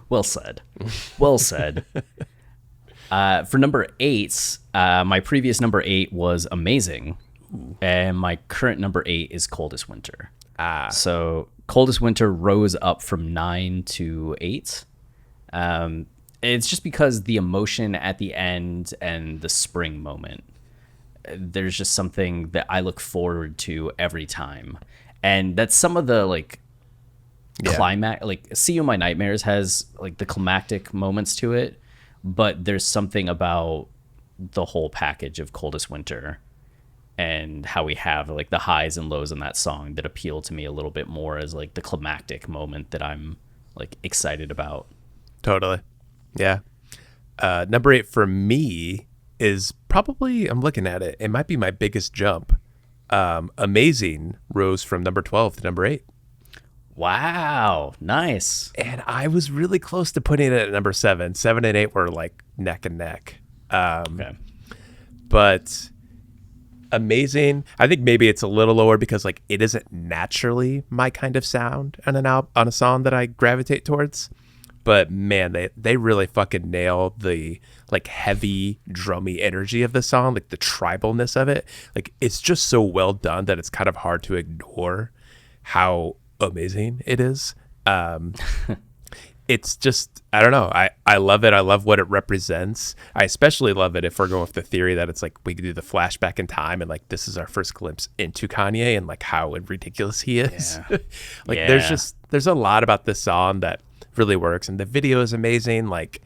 A: Well said. Well said. For number 8, my previous number 8 was Amazing. And my current number 8 is Coldest Winter. So Coldest Winter rose up from 9 to 8. It's just because the emotion at the end and the spring moment, there's just something that I look forward to every time. And that's some of the like climax, like See You in My Nightmares has like the climactic moments to it, but there's something about the whole package of Coldest Winter and how we have like the highs and lows in that song that appeal to me a little bit more as like the climactic moment that I'm like excited about.
B: Totally. Yeah. Number 8 for me is probably, I'm looking at it, it might be my biggest jump. Amazing rose from number 12 to number 8.
A: Wow. Nice.
B: And I was really close to putting it at number 7. 7 and 8 were like neck and neck.
A: Okay.
B: But Amazing, I think maybe it's a little lower because like it isn't naturally my kind of sound on on a song that I gravitate towards. But man, they really fucking nail the like heavy drummy energy of the song, like the tribalness of it. Like it's just so well done that it's kind of hard to ignore how amazing it is. It's just, I don't know. I love it. I love what it represents. I especially love it if we're going with the theory that it's like we could do the flashback in time and like this is our first glimpse into Kanye and like how ridiculous he is.
A: Yeah.
B: Like
A: Yeah.
B: there's a lot about this song that really works, and the video is amazing. Like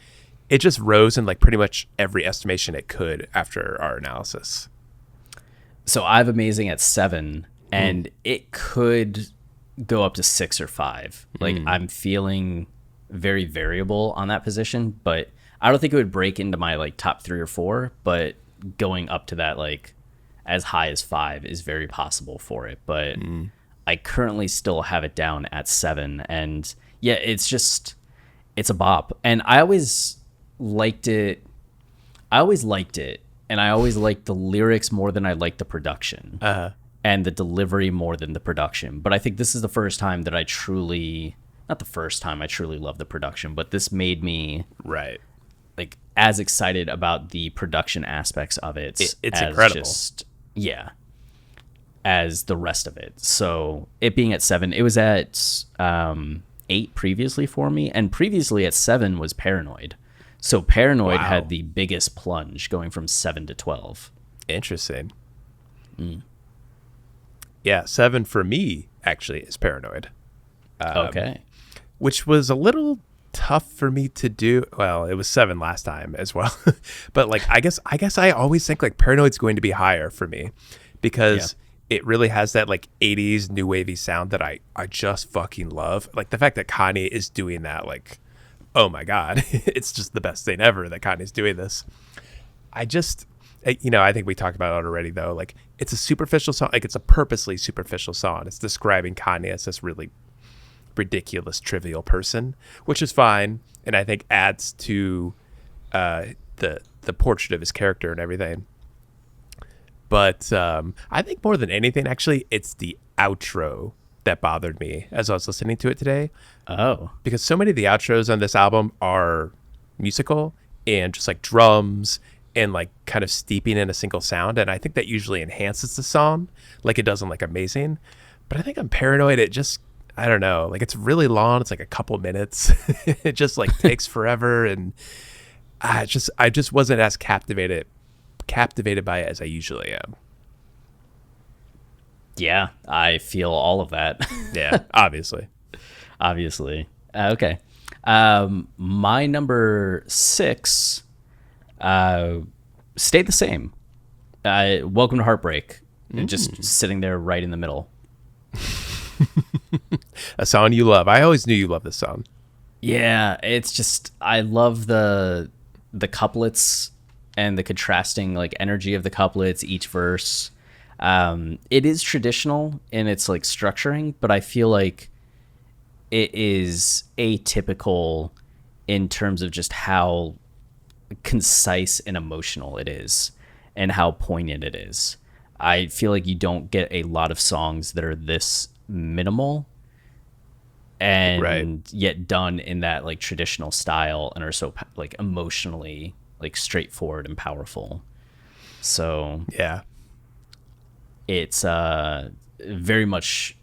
B: it just rose in like pretty much every estimation it could after our analysis.
A: So I have Amazing at 7, and it could go up to 6 or 5. Like I'm feeling very variable on that position, but I don't think it would break into my like top 3 or 4, but going up to that like as high as 5 is very possible for it. But I currently still have it down at 7, and yeah, it's a bop. And I always liked it, and I always liked the lyrics more than I liked the production. And the delivery more than the production. But I think this is the first time that I truly, not the first time I truly love the production, but this made me
B: Right.
A: like as excited about the production aspects of it.
B: It's
A: as
B: incredible.
A: Yeah. as the rest of it. So it being at 7, it was at 8 previously for me, and previously at 7 was Paranoid. So Paranoid
B: Wow.
A: had the biggest plunge, going from 7 to 12.
B: Interesting. Yeah, 7 for me actually is Paranoid,
A: Okay.
B: which was a little tough for me to do. Well, it was 7 last time as well. But like I guess I always think like Paranoid's going to be higher for me because it really has that like 80s new wavy sound that I just fucking love. Like the fact that Kanye is doing that, like, oh my God, it's just the best thing ever that Kanye's doing this. I think we talked about it already though. Like it's a superficial song. Like it's a purposely superficial song. It's describing Kanye as this really ridiculous, trivial person, which is fine. And I think adds to the portrait of his character and everything. But I think more than anything, actually, it's the outro that bothered me as I was listening to it today.
A: Oh.
B: Because so many of the outros on this album are musical and just like drums and like kind of steeping in a single sound. And I think that usually enhances the song like it does on like Amazing. But I think on Paranoid, it just, I don't know, like it's really long. It's like a couple minutes. It just like takes forever. And I just wasn't as captivated by it as I usually am.
A: Yeah, I feel all of that.
B: Yeah, obviously.
A: Okay. My number 6 stayed the same. Welcome to Heartbreak. Just sitting there right in the middle.
B: A song you love. I always knew you loved this song.
A: Yeah, it's just, I love the couplets and the contrasting like energy of the couplets, each verse. It is traditional in its like structuring, but I feel like it is atypical in terms of just how concise and emotional it is and how poignant it is. I feel like you don't get a lot of songs that are this minimal and yet done in that like traditional style and are so like emotionally like straightforward and powerful. So
B: yeah,
A: it's very much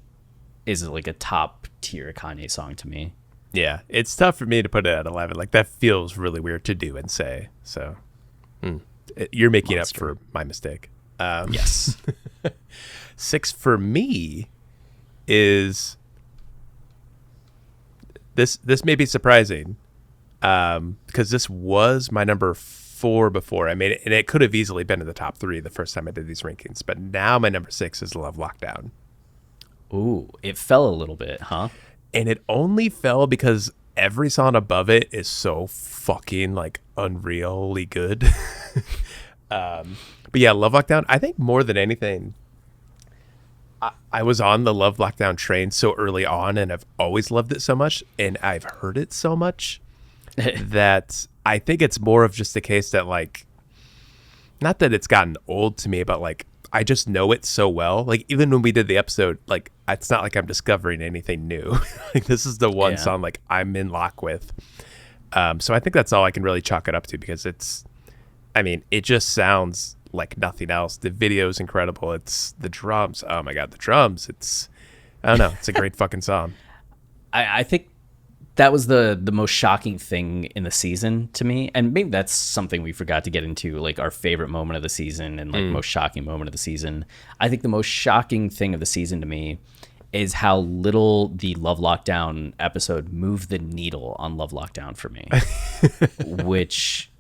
A: is like a top tier Kanye song to me.
B: Yeah, it's tough for me to put it at 11. Like that feels really weird to do and say. So you're making up for my mistake.
A: Yes.
B: 6 for me is this may be surprising because this was my number 4 before I made it, and it could have easily been in the top 3 the first time I did these rankings. But now my number 6 is Love Lockdown.
A: Ooh, it fell a little bit, huh?
B: And it only fell because every song above it is so fucking like unreally good. But yeah, Love Lockdown, I think more than anything, I was on the Love Lockdown train so early on, and I've always loved it so much, and I've heard it so much that I think it's more of just the case that like, not that it's gotten old to me, but like I just know it so well. Like even when we did the episode, like it's not like I'm discovering anything new. Like this is the one song like I'm in lock with. So I think that's all I can really chalk it up to, because it just sounds like nothing else. The video is incredible. It's the drums. Oh my God, the drums. I don't know. It's a great fucking song.
A: I think that was the most shocking thing in the season to me. And maybe that's something we forgot to get into, like our favorite moment of the season and like most shocking moment of the season. I think the most shocking thing of the season to me is how little the Love Lockdown episode moved the needle on Love Lockdown for me. Which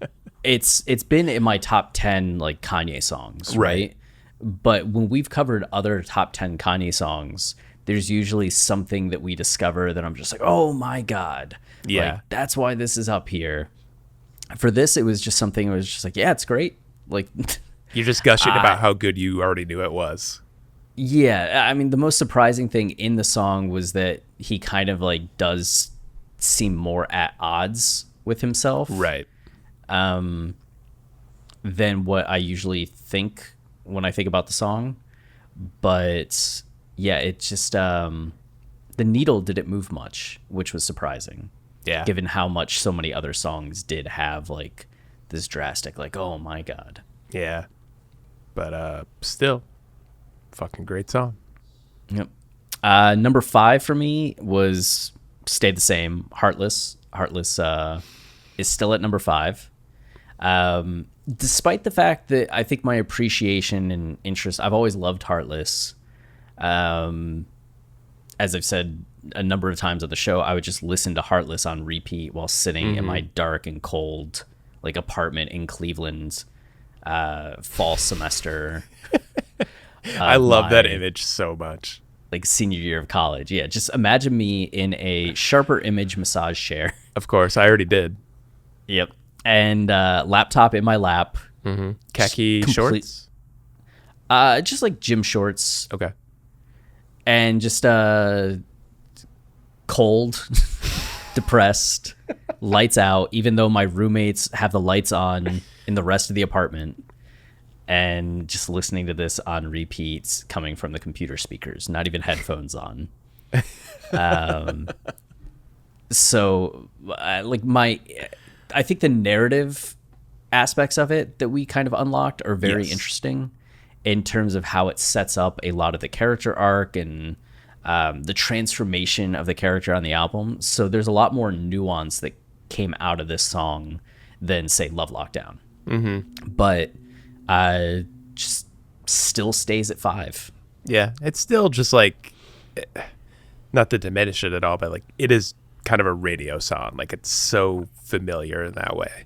A: it's been in my top 10 like Kanye songs, right? But when we've covered other top 10 Kanye songs, there's usually something that we discover that I'm just like, oh my God.
B: Yeah.
A: Like, that's why this is up here. For this, it was just something that was just like, yeah, it's great. Like
B: You're just gushing about how good you already knew it was.
A: Yeah. I mean, the most surprising thing in the song was that he kind of like does seem more at odds with himself.
B: Right.
A: Than what I usually think when I think about the song. But yeah, it just the needle didn't move much, which was surprising.
B: Yeah.
A: Given how much so many other songs did have like this drastic, like, oh my God.
B: Yeah. But still, Fucking great song.
A: Yep. Number 5 for me was stayed the same. Heartless. Heartless is still at number 5. Despite the fact that I think my appreciation and interest, I've always loved Heartless. As I've said a number of times on the show, I would just listen to Heartless on repeat while sitting in my dark and cold like apartment in Cleveland fall semester.
B: I love that image so much.
A: Like senior year of college. Yeah, just imagine me in a Sharper Image massage chair.
B: Of course, I already did.
A: Yep. And laptop in my lap.
B: Khaki shorts?
A: Just like gym shorts.
B: Okay.
A: And just cold, depressed, lights out, even though my roommates have the lights on in the rest of the apartment. And just listening to this on repeats coming from the computer speakers, not even headphones on. So I think the narrative aspects of it that we kind of unlocked are very interesting in terms of how it sets up a lot of the character arc and the transformation of the character on the album. So there's a lot more nuance that came out of this song than, say, Love Lockdown. But just still stays at 5.
B: Yeah, it's still just like, not to diminish it at all, but like it is kind of a radio song. Like it's so familiar in that way.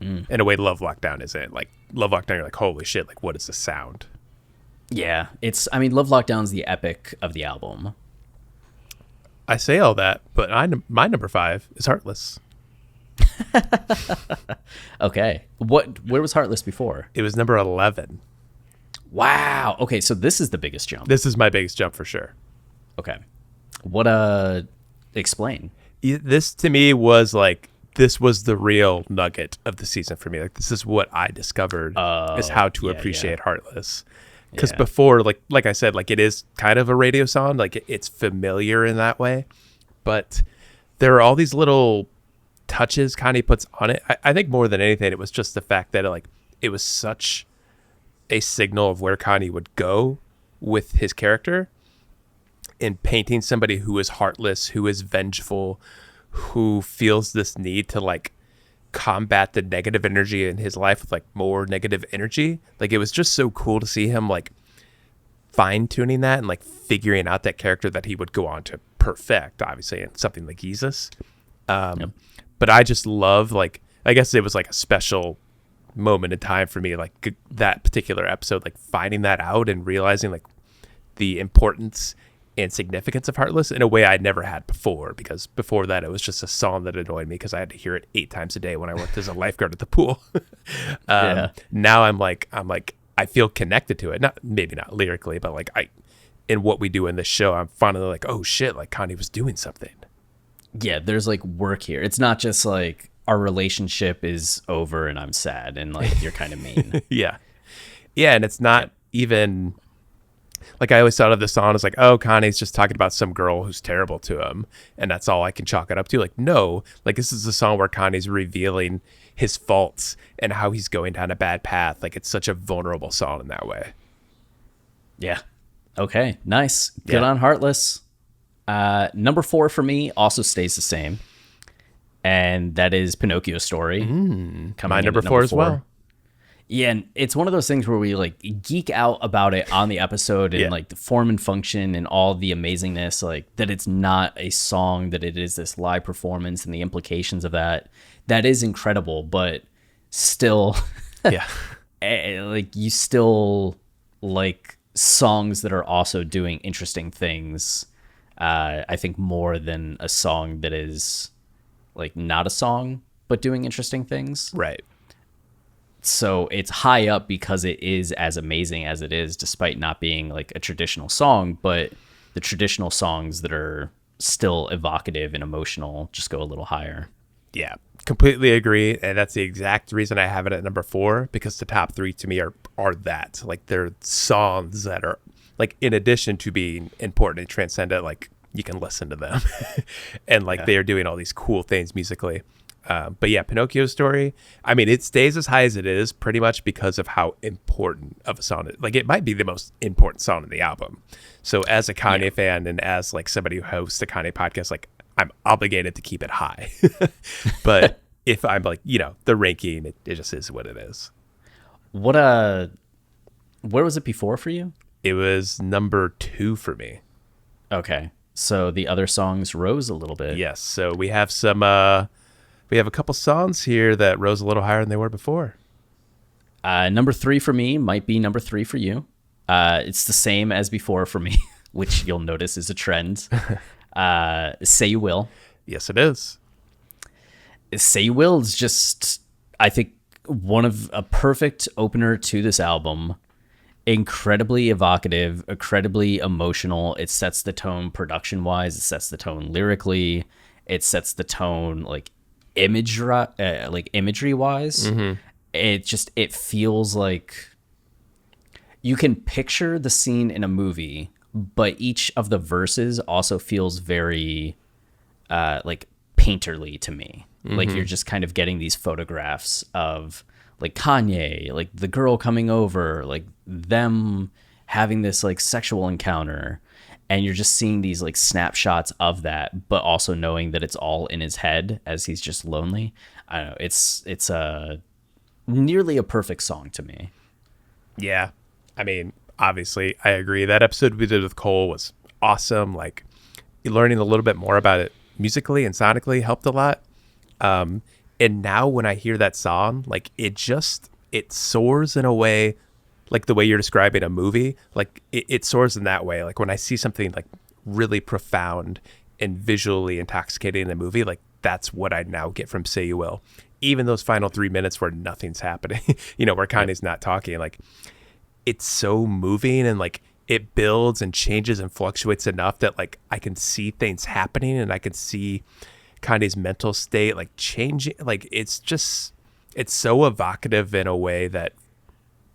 B: In a way Love Lockdown isn't. Like Love Lockdown, you're like, holy shit, like what is the sound?
A: Yeah, Love Lockdown's the epic of the album.
B: I say all that, but my number 5 is Heartless.
A: Okay. Where was Heartless before?
B: It was number 11.
A: Wow. Okay, so this is the biggest jump.
B: This is my biggest jump for sure.
A: Okay. Explain.
B: This to me was like, this was the real nugget of the season for me. Like this is what I discovered is how to appreciate Heartless. Because before, like I said, like it is kind of a radio song. Like it's familiar in that way, but there are all these little touches Kanye puts on it. I think more than anything, it was just the fact that it was such a signal of where Kanye would go with his character in painting somebody who is heartless, who is vengeful, who feels this need to like combat the negative energy in his life with like more negative energy. Like it was just so cool to see him like fine tuning that and like figuring out that character that he would go on to perfect, obviously, in something like Jesus. But I just love, like, I guess it was like a special moment in time for me, like that particular episode, like finding that out and realizing like the importance and significance of Heartless in a way I'd never had before, because before that it was just a song that annoyed me because I had to hear it 8 times a day when I worked as a lifeguard at the pool. Now I'm like I feel connected to it, maybe not lyrically, but like in what we do in this show, I'm finally like, oh shit, like Kanye was doing something.
A: Yeah, there's like work here. It's not just like our relationship is over and I'm sad and like you're kind of mean.
B: Yeah, and it's not even like I always thought of this song as like, oh, Kanye's just talking about some girl who's terrible to him, and that's all I can chalk it up to. Like, no, like this is a song where Kanye's revealing his faults and how he's going down a bad path. Like it's such a vulnerable song in that way.
A: Yeah. Okay. Nice. Good on Heartless. Number 4 for me also stays the same, and that is Pinocchio Story.
B: My number 4 as well.
A: Yeah, and it's one of those things where we like geek out about it on the episode and like the form and function and all the amazingness, like that it's not a song, that it is this live performance and the implications of that. That is incredible, but still, like you still like songs that are also doing interesting things. I think more than a song that is like not a song but doing interesting things.
B: Right.
A: So it's high up because it is as amazing as it is, despite not being like a traditional song. But the traditional songs that are still evocative and emotional just go a little higher.
B: Yeah, completely agree. And that's the exact reason I have it at number 4, because the top 3 to me are that. Like they're songs that are like, in addition to being important and transcendent, like you can listen to them and like they are doing all these cool things musically. But yeah, Pinocchio's story, I mean, it stays as high as it is pretty much because of how important of a song it, like it might be the most important song in the album. So as a Kanye fan and as like somebody who hosts a Kanye podcast, like I'm obligated to keep it high. But if I'm like, the ranking, it just is what it is.
A: Where was it before for you?
B: It was number 2 for me.
A: Okay. So the other songs rose a little bit.
B: Yes. So we have we have a couple songs here that rose a little higher than they were before.
A: Number 3 for me might be number 3 for you. It's the same as before for me, which you'll notice is a trend. Say You Will.
B: Yes, it is.
A: Say You Will is just, I think, one of a perfect opener to this album. Incredibly evocative, incredibly emotional. It sets the tone production-wise. It sets the tone lyrically. It sets the tone like imagery-wise. Mm-hmm. It feels like you can picture the scene in a movie, but each of the verses also feels very like painterly to me. Mm-hmm. Like you're just kind of getting these photographs of like Kanye, like the girl coming over, like them having this like sexual encounter, and you're just seeing these like snapshots of that, but also knowing that it's all in his head as he's just lonely. I don't know. It's a nearly a perfect song to me.
B: Yeah. I mean, obviously I agree. That episode we did with Cole was awesome. Like learning a little bit more about it musically and sonically helped a lot. And now when I hear that song, like it soars in a way, like the way you're describing a movie, like it soars in that way. Like when I see something like really profound and visually intoxicating in a movie, like that's what I now get from Say You Will. Even those final 3 minutes where nothing's happening, where Kanye's not talking, like it's so moving and like it builds and changes and fluctuates enough that like I can see things happening and I can see Kanye's mental state like changing. Like it's so evocative in a way that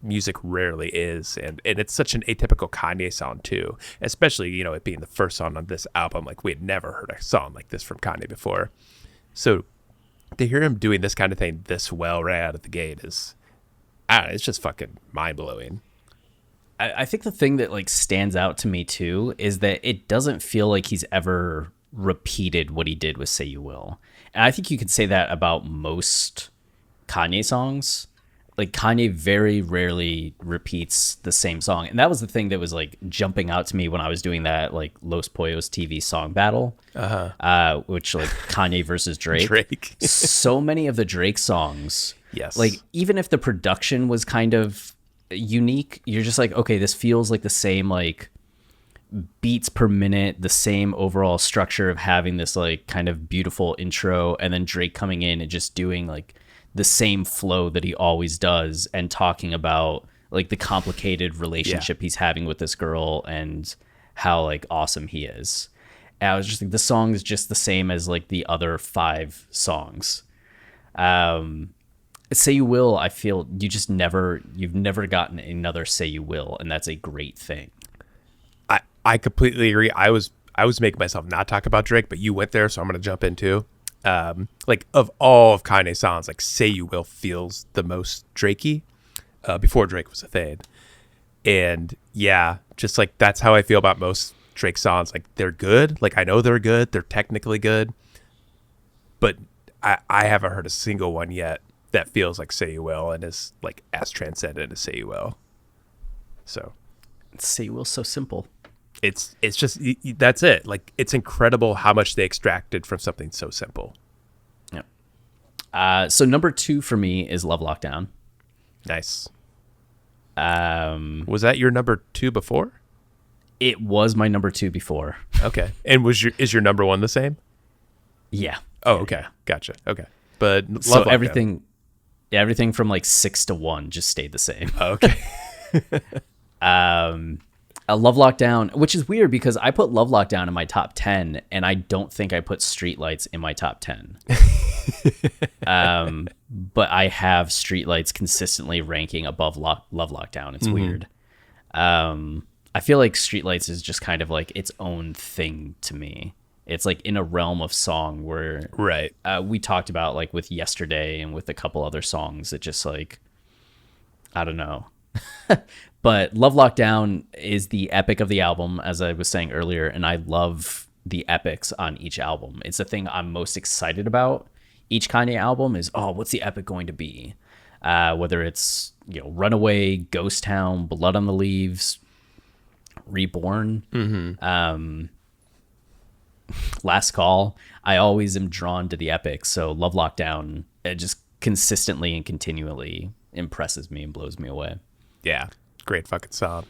B: music rarely is, and it's such an atypical Kanye song too, especially it being the first song on this album. Like we had never heard a song like this from Kanye before, so to hear him doing this kind of thing this well right out of the gate is, it's just fucking mind-blowing.
A: I think the thing that like stands out to me too is that it doesn't feel like he's ever repeated what he did with Say You Will. And I think you could say that about most Kanye songs. Like Kanye very rarely repeats the same song. And that was the thing that was like jumping out to me when I was doing that like Los Pollos TV song battle, which like Kanye versus Drake. So many of the Drake songs,
B: yes,
A: like even if the production was kind of unique, you're just like, okay, this feels like the same like beats per minute, the same overall structure of having this like kind of beautiful intro, and then Drake coming in and just doing like the same flow that he always does and talking about like the complicated relationship he's having with this girl and how like awesome he is. And I was just like, the song is just the same as like the other 5 songs. Say You Will, I feel you've never gotten another Say You Will, and that's a great thing.
B: I completely agree. I was making myself not talk about Drake, but you went there, so I'm going to jump in too. Like of all of Kanye's songs, like Say You Will feels the most Drakey, before Drake was a thing. And yeah, just like that's how I feel about most Drake songs. Like they're good. Like I know they're good. They're technically good. But I haven't heard a single one yet that feels like Say You Will and is like as transcendent as Say You Will. So
A: Say You Will so simple.
B: It's just, that's it. Like it's incredible how much they extracted from something so simple.
A: Yeah. So number 2 for me is Love Lockdown.
B: Nice. Was that your number 2 before?
A: It was my number 2 before.
B: Okay. And is your number 1 the same?
A: Yeah.
B: Oh, okay. Gotcha. Okay. But Love
A: so
B: Lockdown.
A: everything from like 6 to 1 just stayed the same.
B: Oh, okay.
A: I Love Lockdown, which is weird because I put Love Lockdown in my top 10, and I don't think I put Streetlights in my top 10. But I have Streetlights consistently ranking above Love Lockdown. It's weird. I feel like Streetlights is just kind of like its own thing to me. It's like in a realm of song where
B: Right.
A: we talked about like with Yesterday and with a couple other songs. It just like, I don't know. But Love Lockdown is the epic of the album, as I was saying earlier, and I love the epics on each album. It's the thing I'm most excited about. Each Kanye album is, oh, what's the epic going to be? Whether it's, you know, Runaway, Ghost Town, Blood on the Leaves, Reborn, Last Call. I always am drawn to the epics. So Love Lockdown, it just consistently and continually impresses me and blows me away.
B: Yeah. Great fucking song.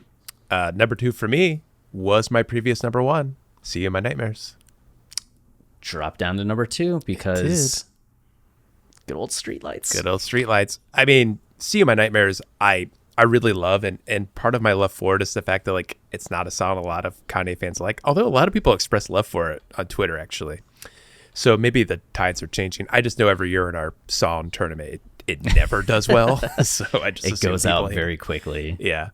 B: Number 2 for me was my previous number 1. See You in My Nightmares.
A: Drop down to number 2 because good old Streetlights.
B: Good old Streetlights. I mean, See You in My Nightmares, I really love, and part of my love for it is the fact that like it's not a song a lot of Kanye fans like, although a lot of people express love for it on Twitter actually. So maybe the tides are changing. I just know every year in our song tournament it never does well. So I just
A: it goes out very quickly.
B: Yeah.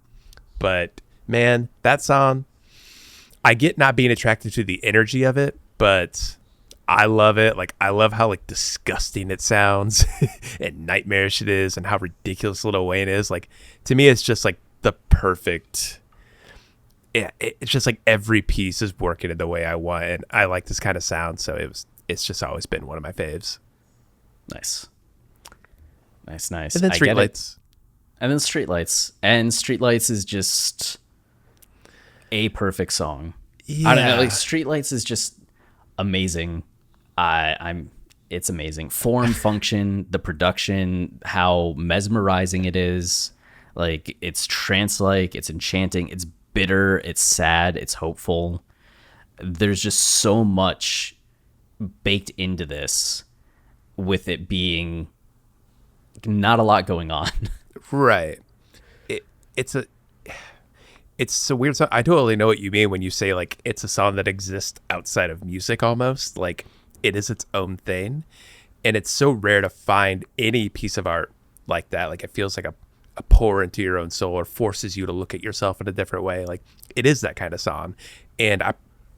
B: But man, that song, I get not being attracted to the energy of it, but I love it. Like, I love how like disgusting it sounds and nightmarish it is and how ridiculous Lil Wayne is. Like, to me, it's just like the perfect. Yeah, it's just like every piece is working in the way I want, and I like this kind of sound. So it's just always been one of my faves.
A: Nice. Nice.
B: And then Streetlights.
A: And then Streetlights. And Streetlights is just a perfect song.
B: Yeah.
A: I don't know. Like, Streetlights is just amazing. It's amazing. Form, function, the production, how mesmerizing it is. Like, it's trance-like, it's enchanting, it's bitter, it's sad, it's hopeful. There's just so much baked into this with it being not a lot going on.
B: Right. It's a weird song. I totally know what you mean when you say like it's a song that exists outside of music almost. Like, it is its own thing. And it's so rare to find any piece of art like that. Like, it feels like a pour into your own soul or forces you to look at yourself in a different way. Like, it is that kind of song. And I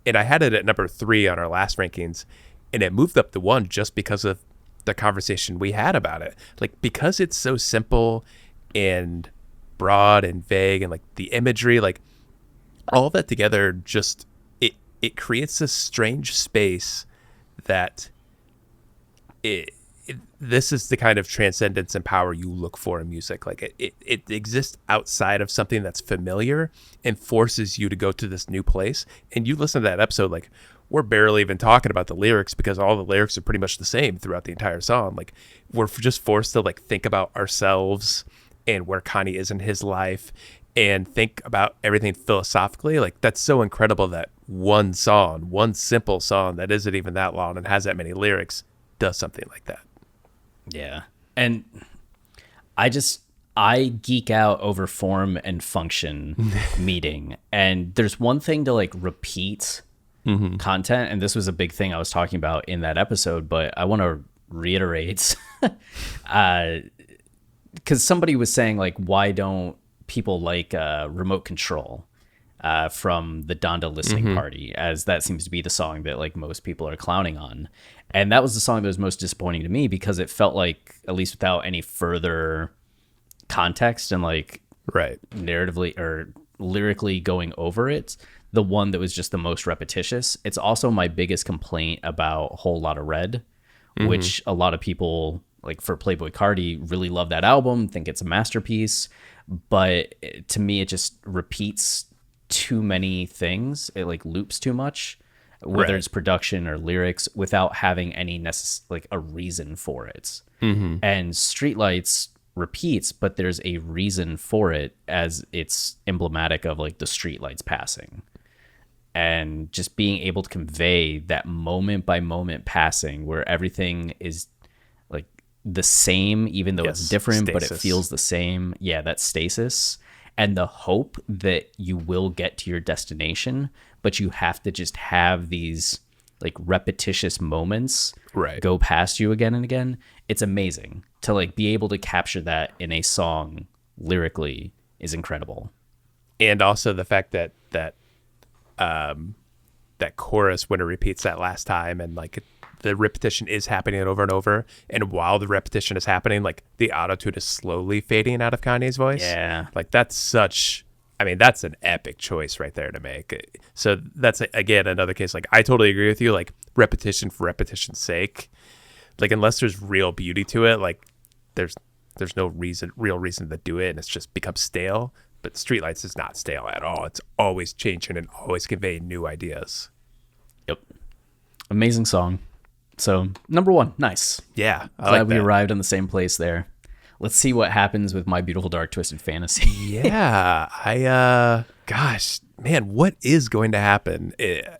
B: had it at number 3 on our last rankings, and it moved up to 1 just because of the conversation we had about it. Like, because it's so simple and broad and vague, and like the imagery, like all of that together, just it creates this strange space that this is the kind of transcendence and power you look for in music. Like, it exists outside of something that's familiar and forces you to go to this new place. And you listen to that episode, like, we're barely even talking about the lyrics because all the lyrics are pretty much the same throughout the entire song. Like, we're just forced to like think about ourselves and where Kanye is in his life and think about everything philosophically. Like, that's so incredible that one song, one simple song that isn't even that long and has that many lyrics, does something like that.
A: Yeah. And I geek out over form and function meeting. And there's one thing to like repeat content. And this was a big thing I was talking about in that episode, but I want to reiterate, because somebody was saying like, why don't people like Remote Control from the Donda Listening Party, as that seems to be the song that like most people are clowning on. And that was the song that was most disappointing to me because it felt like, at least without any further context and like narratively or lyrically going over it, the one that was just the most repetitious. It's also my biggest complaint about Whole Lotta Red, which a lot of people, like for Playboi Carti, really love that album, think it's a masterpiece. But to me, it just repeats too many things. It like loops too much, whether it's production or lyrics, without having any like a reason for it. And Streetlights repeats, but there's a reason for it, as it's emblematic of like the streetlights passing. And just being able to convey that moment by moment passing where everything is like the same, even though it's different,
B: stasis.
A: But it feels the same. Yeah, that stasis. And the hope that you will get to your destination, but you have to just have these like repetitious moments go past you again and again. It's amazing to like be able to capture that in a song lyrically is incredible.
B: And also the fact that that chorus when it repeats that last time, and like the repetition is happening over and over, and while the repetition is happening, like the autotune is slowly fading out of Kanye's voice.
A: Yeah.
B: Like that's that's an epic choice right there to make. So that's again another case. Like I totally agree with you. Like repetition for repetition's sake. Like unless there's real beauty to it, like there's no real reason to do it, and it's just becomes stale. But Streetlights is not stale at all. It's always changing and always conveying new ideas.
A: Yep. Amazing song. So number 1, nice.
B: Yeah,
A: Glad we arrived on the same place there. Let's see what happens with My Beautiful Dark Twisted Fantasy.
B: Yeah, gosh, man, what is going to happen?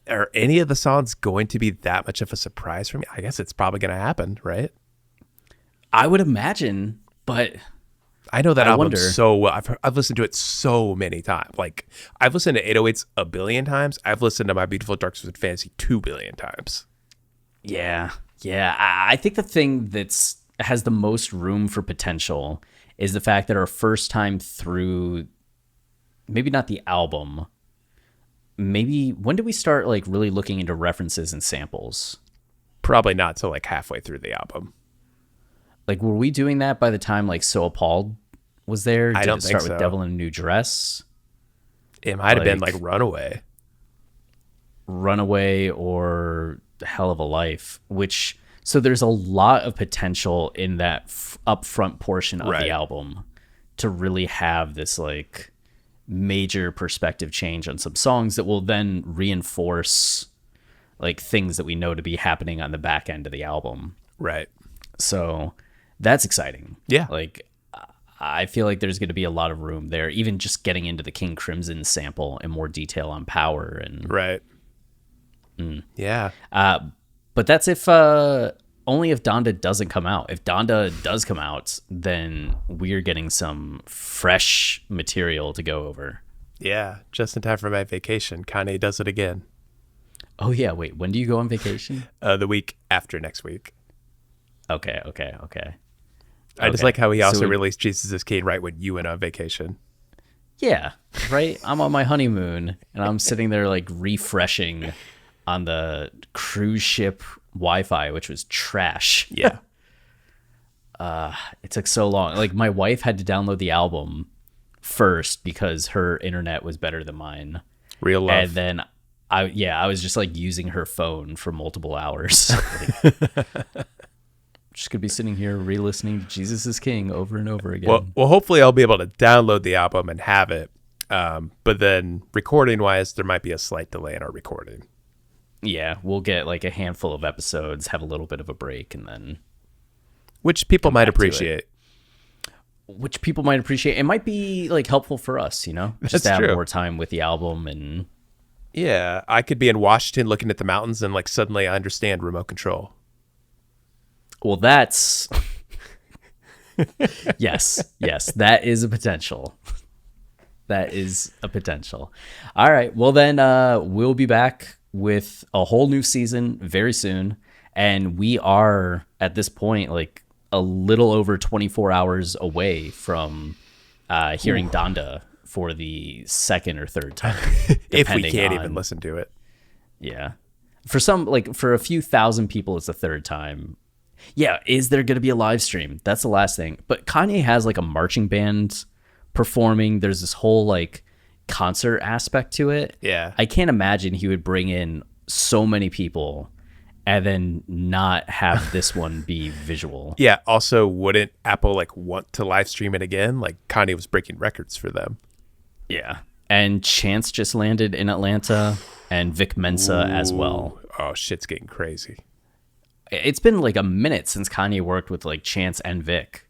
B: Are any of the songs going to be that much of a surprise for me? I guess it's probably going to happen, right?
A: I would imagine, but
B: I know that
A: I
B: album
A: wonder.
B: so well. I've listened to it so many times. Like I've listened to 808s a billion times. I've listened to My Beautiful Dark Twisted Fantasy 2 billion times.
A: Yeah. I think the thing that's has the most room for potential is the fact that our first time through, maybe not the album, maybe when did we start like really looking into references and samples?
B: Probably not till like halfway through the album.
A: Like, were we doing that by the time like So Appalled was there?
B: I don't
A: Did it start
B: think
A: with
B: so.
A: Devil in a New Dress?
B: It might have been like Runaway.
A: Or Hell of a Life, which, so there's a lot of potential in that upfront portion of the album to really have this like major perspective change on some songs that will then reinforce like things that we know to be happening on the back end of the album.
B: Right.
A: So that's exciting.
B: Yeah.
A: Like I feel like there's going to be a lot of room there, even just getting into the King Crimson sample in more detail on Power and
B: Right. Yeah.
A: But that's if only if Donda doesn't come out. If Donda does come out, then we're getting some fresh material to go over.
B: Yeah. Just in time for my vacation. Kanye does it again.
A: Oh yeah, wait, when do you go on vacation?
B: The week after next week.
A: Okay.
B: I just like how he also
A: So
B: released Jesus is King right when you went on vacation.
A: Yeah, right? I'm on my honeymoon and I'm sitting there like refreshing on the cruise ship Wi-Fi, which was trash.
B: Yeah.
A: It took so long. Like my wife had to download the album first because her internet was better than mine.
B: Real love.
A: And then I was just like using her phone for multiple hours. Just could be sitting here re-listening to Jesus is King over and over again.
B: Well, hopefully I'll be able to download the album and have it. But then recording wise, there might be a slight delay in our recording.
A: Yeah, we'll get like a handful of episodes, have a little bit of a break, and then
B: which people might
A: back to
B: appreciate.
A: Which people might appreciate. It might be like helpful for us, you know, just to have
B: true.
A: more time with the album. And
B: Yeah, I could be in Washington looking at the mountains and like suddenly I understand remote control.
A: well, that's yes, that is a potential. That is a potential. All right, well then we'll be back with a whole new season very soon, and we are at this point like a little over 24 hours away from hearing Donda for the second or third time.
B: If we can't even listen to it.
A: Yeah. For some, like for a few thousand people, it's the third time. Yeah. Is there going to be a live stream? That's the last thing. But Kanye has like a marching band performing. There's this whole like concert aspect to it.
B: Yeah.
A: I can't imagine he would bring in so many people and then not have this one be visual.
B: Yeah. Also, wouldn't Apple like want to live stream it again? Like Kanye was breaking records for them.
A: Yeah. And Chance just landed in Atlanta and Vic Mensa as well.
B: Oh, shit's getting crazy.
A: It's been like a minute since Kanye worked with like Chance and Vic.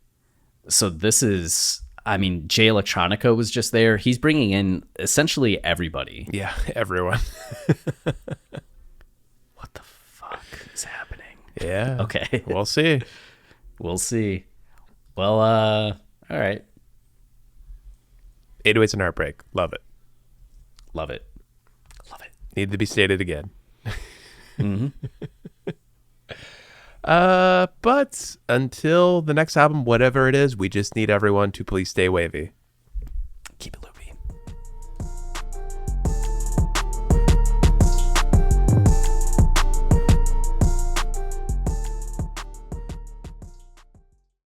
A: So this is, I mean, Jay Electronica was just there. He's bringing in essentially everybody.
B: Yeah, everyone.
A: What the fuck is happening?
B: Yeah.
A: Okay.
B: We'll see.
A: We'll see. Well, all right.
B: 808s and Heartbreak. Love it.
A: Love it. Love it.
B: Need to be stated again.
A: Mm-hmm.
B: But until the next album, whatever it is, we just need everyone to please stay wavy.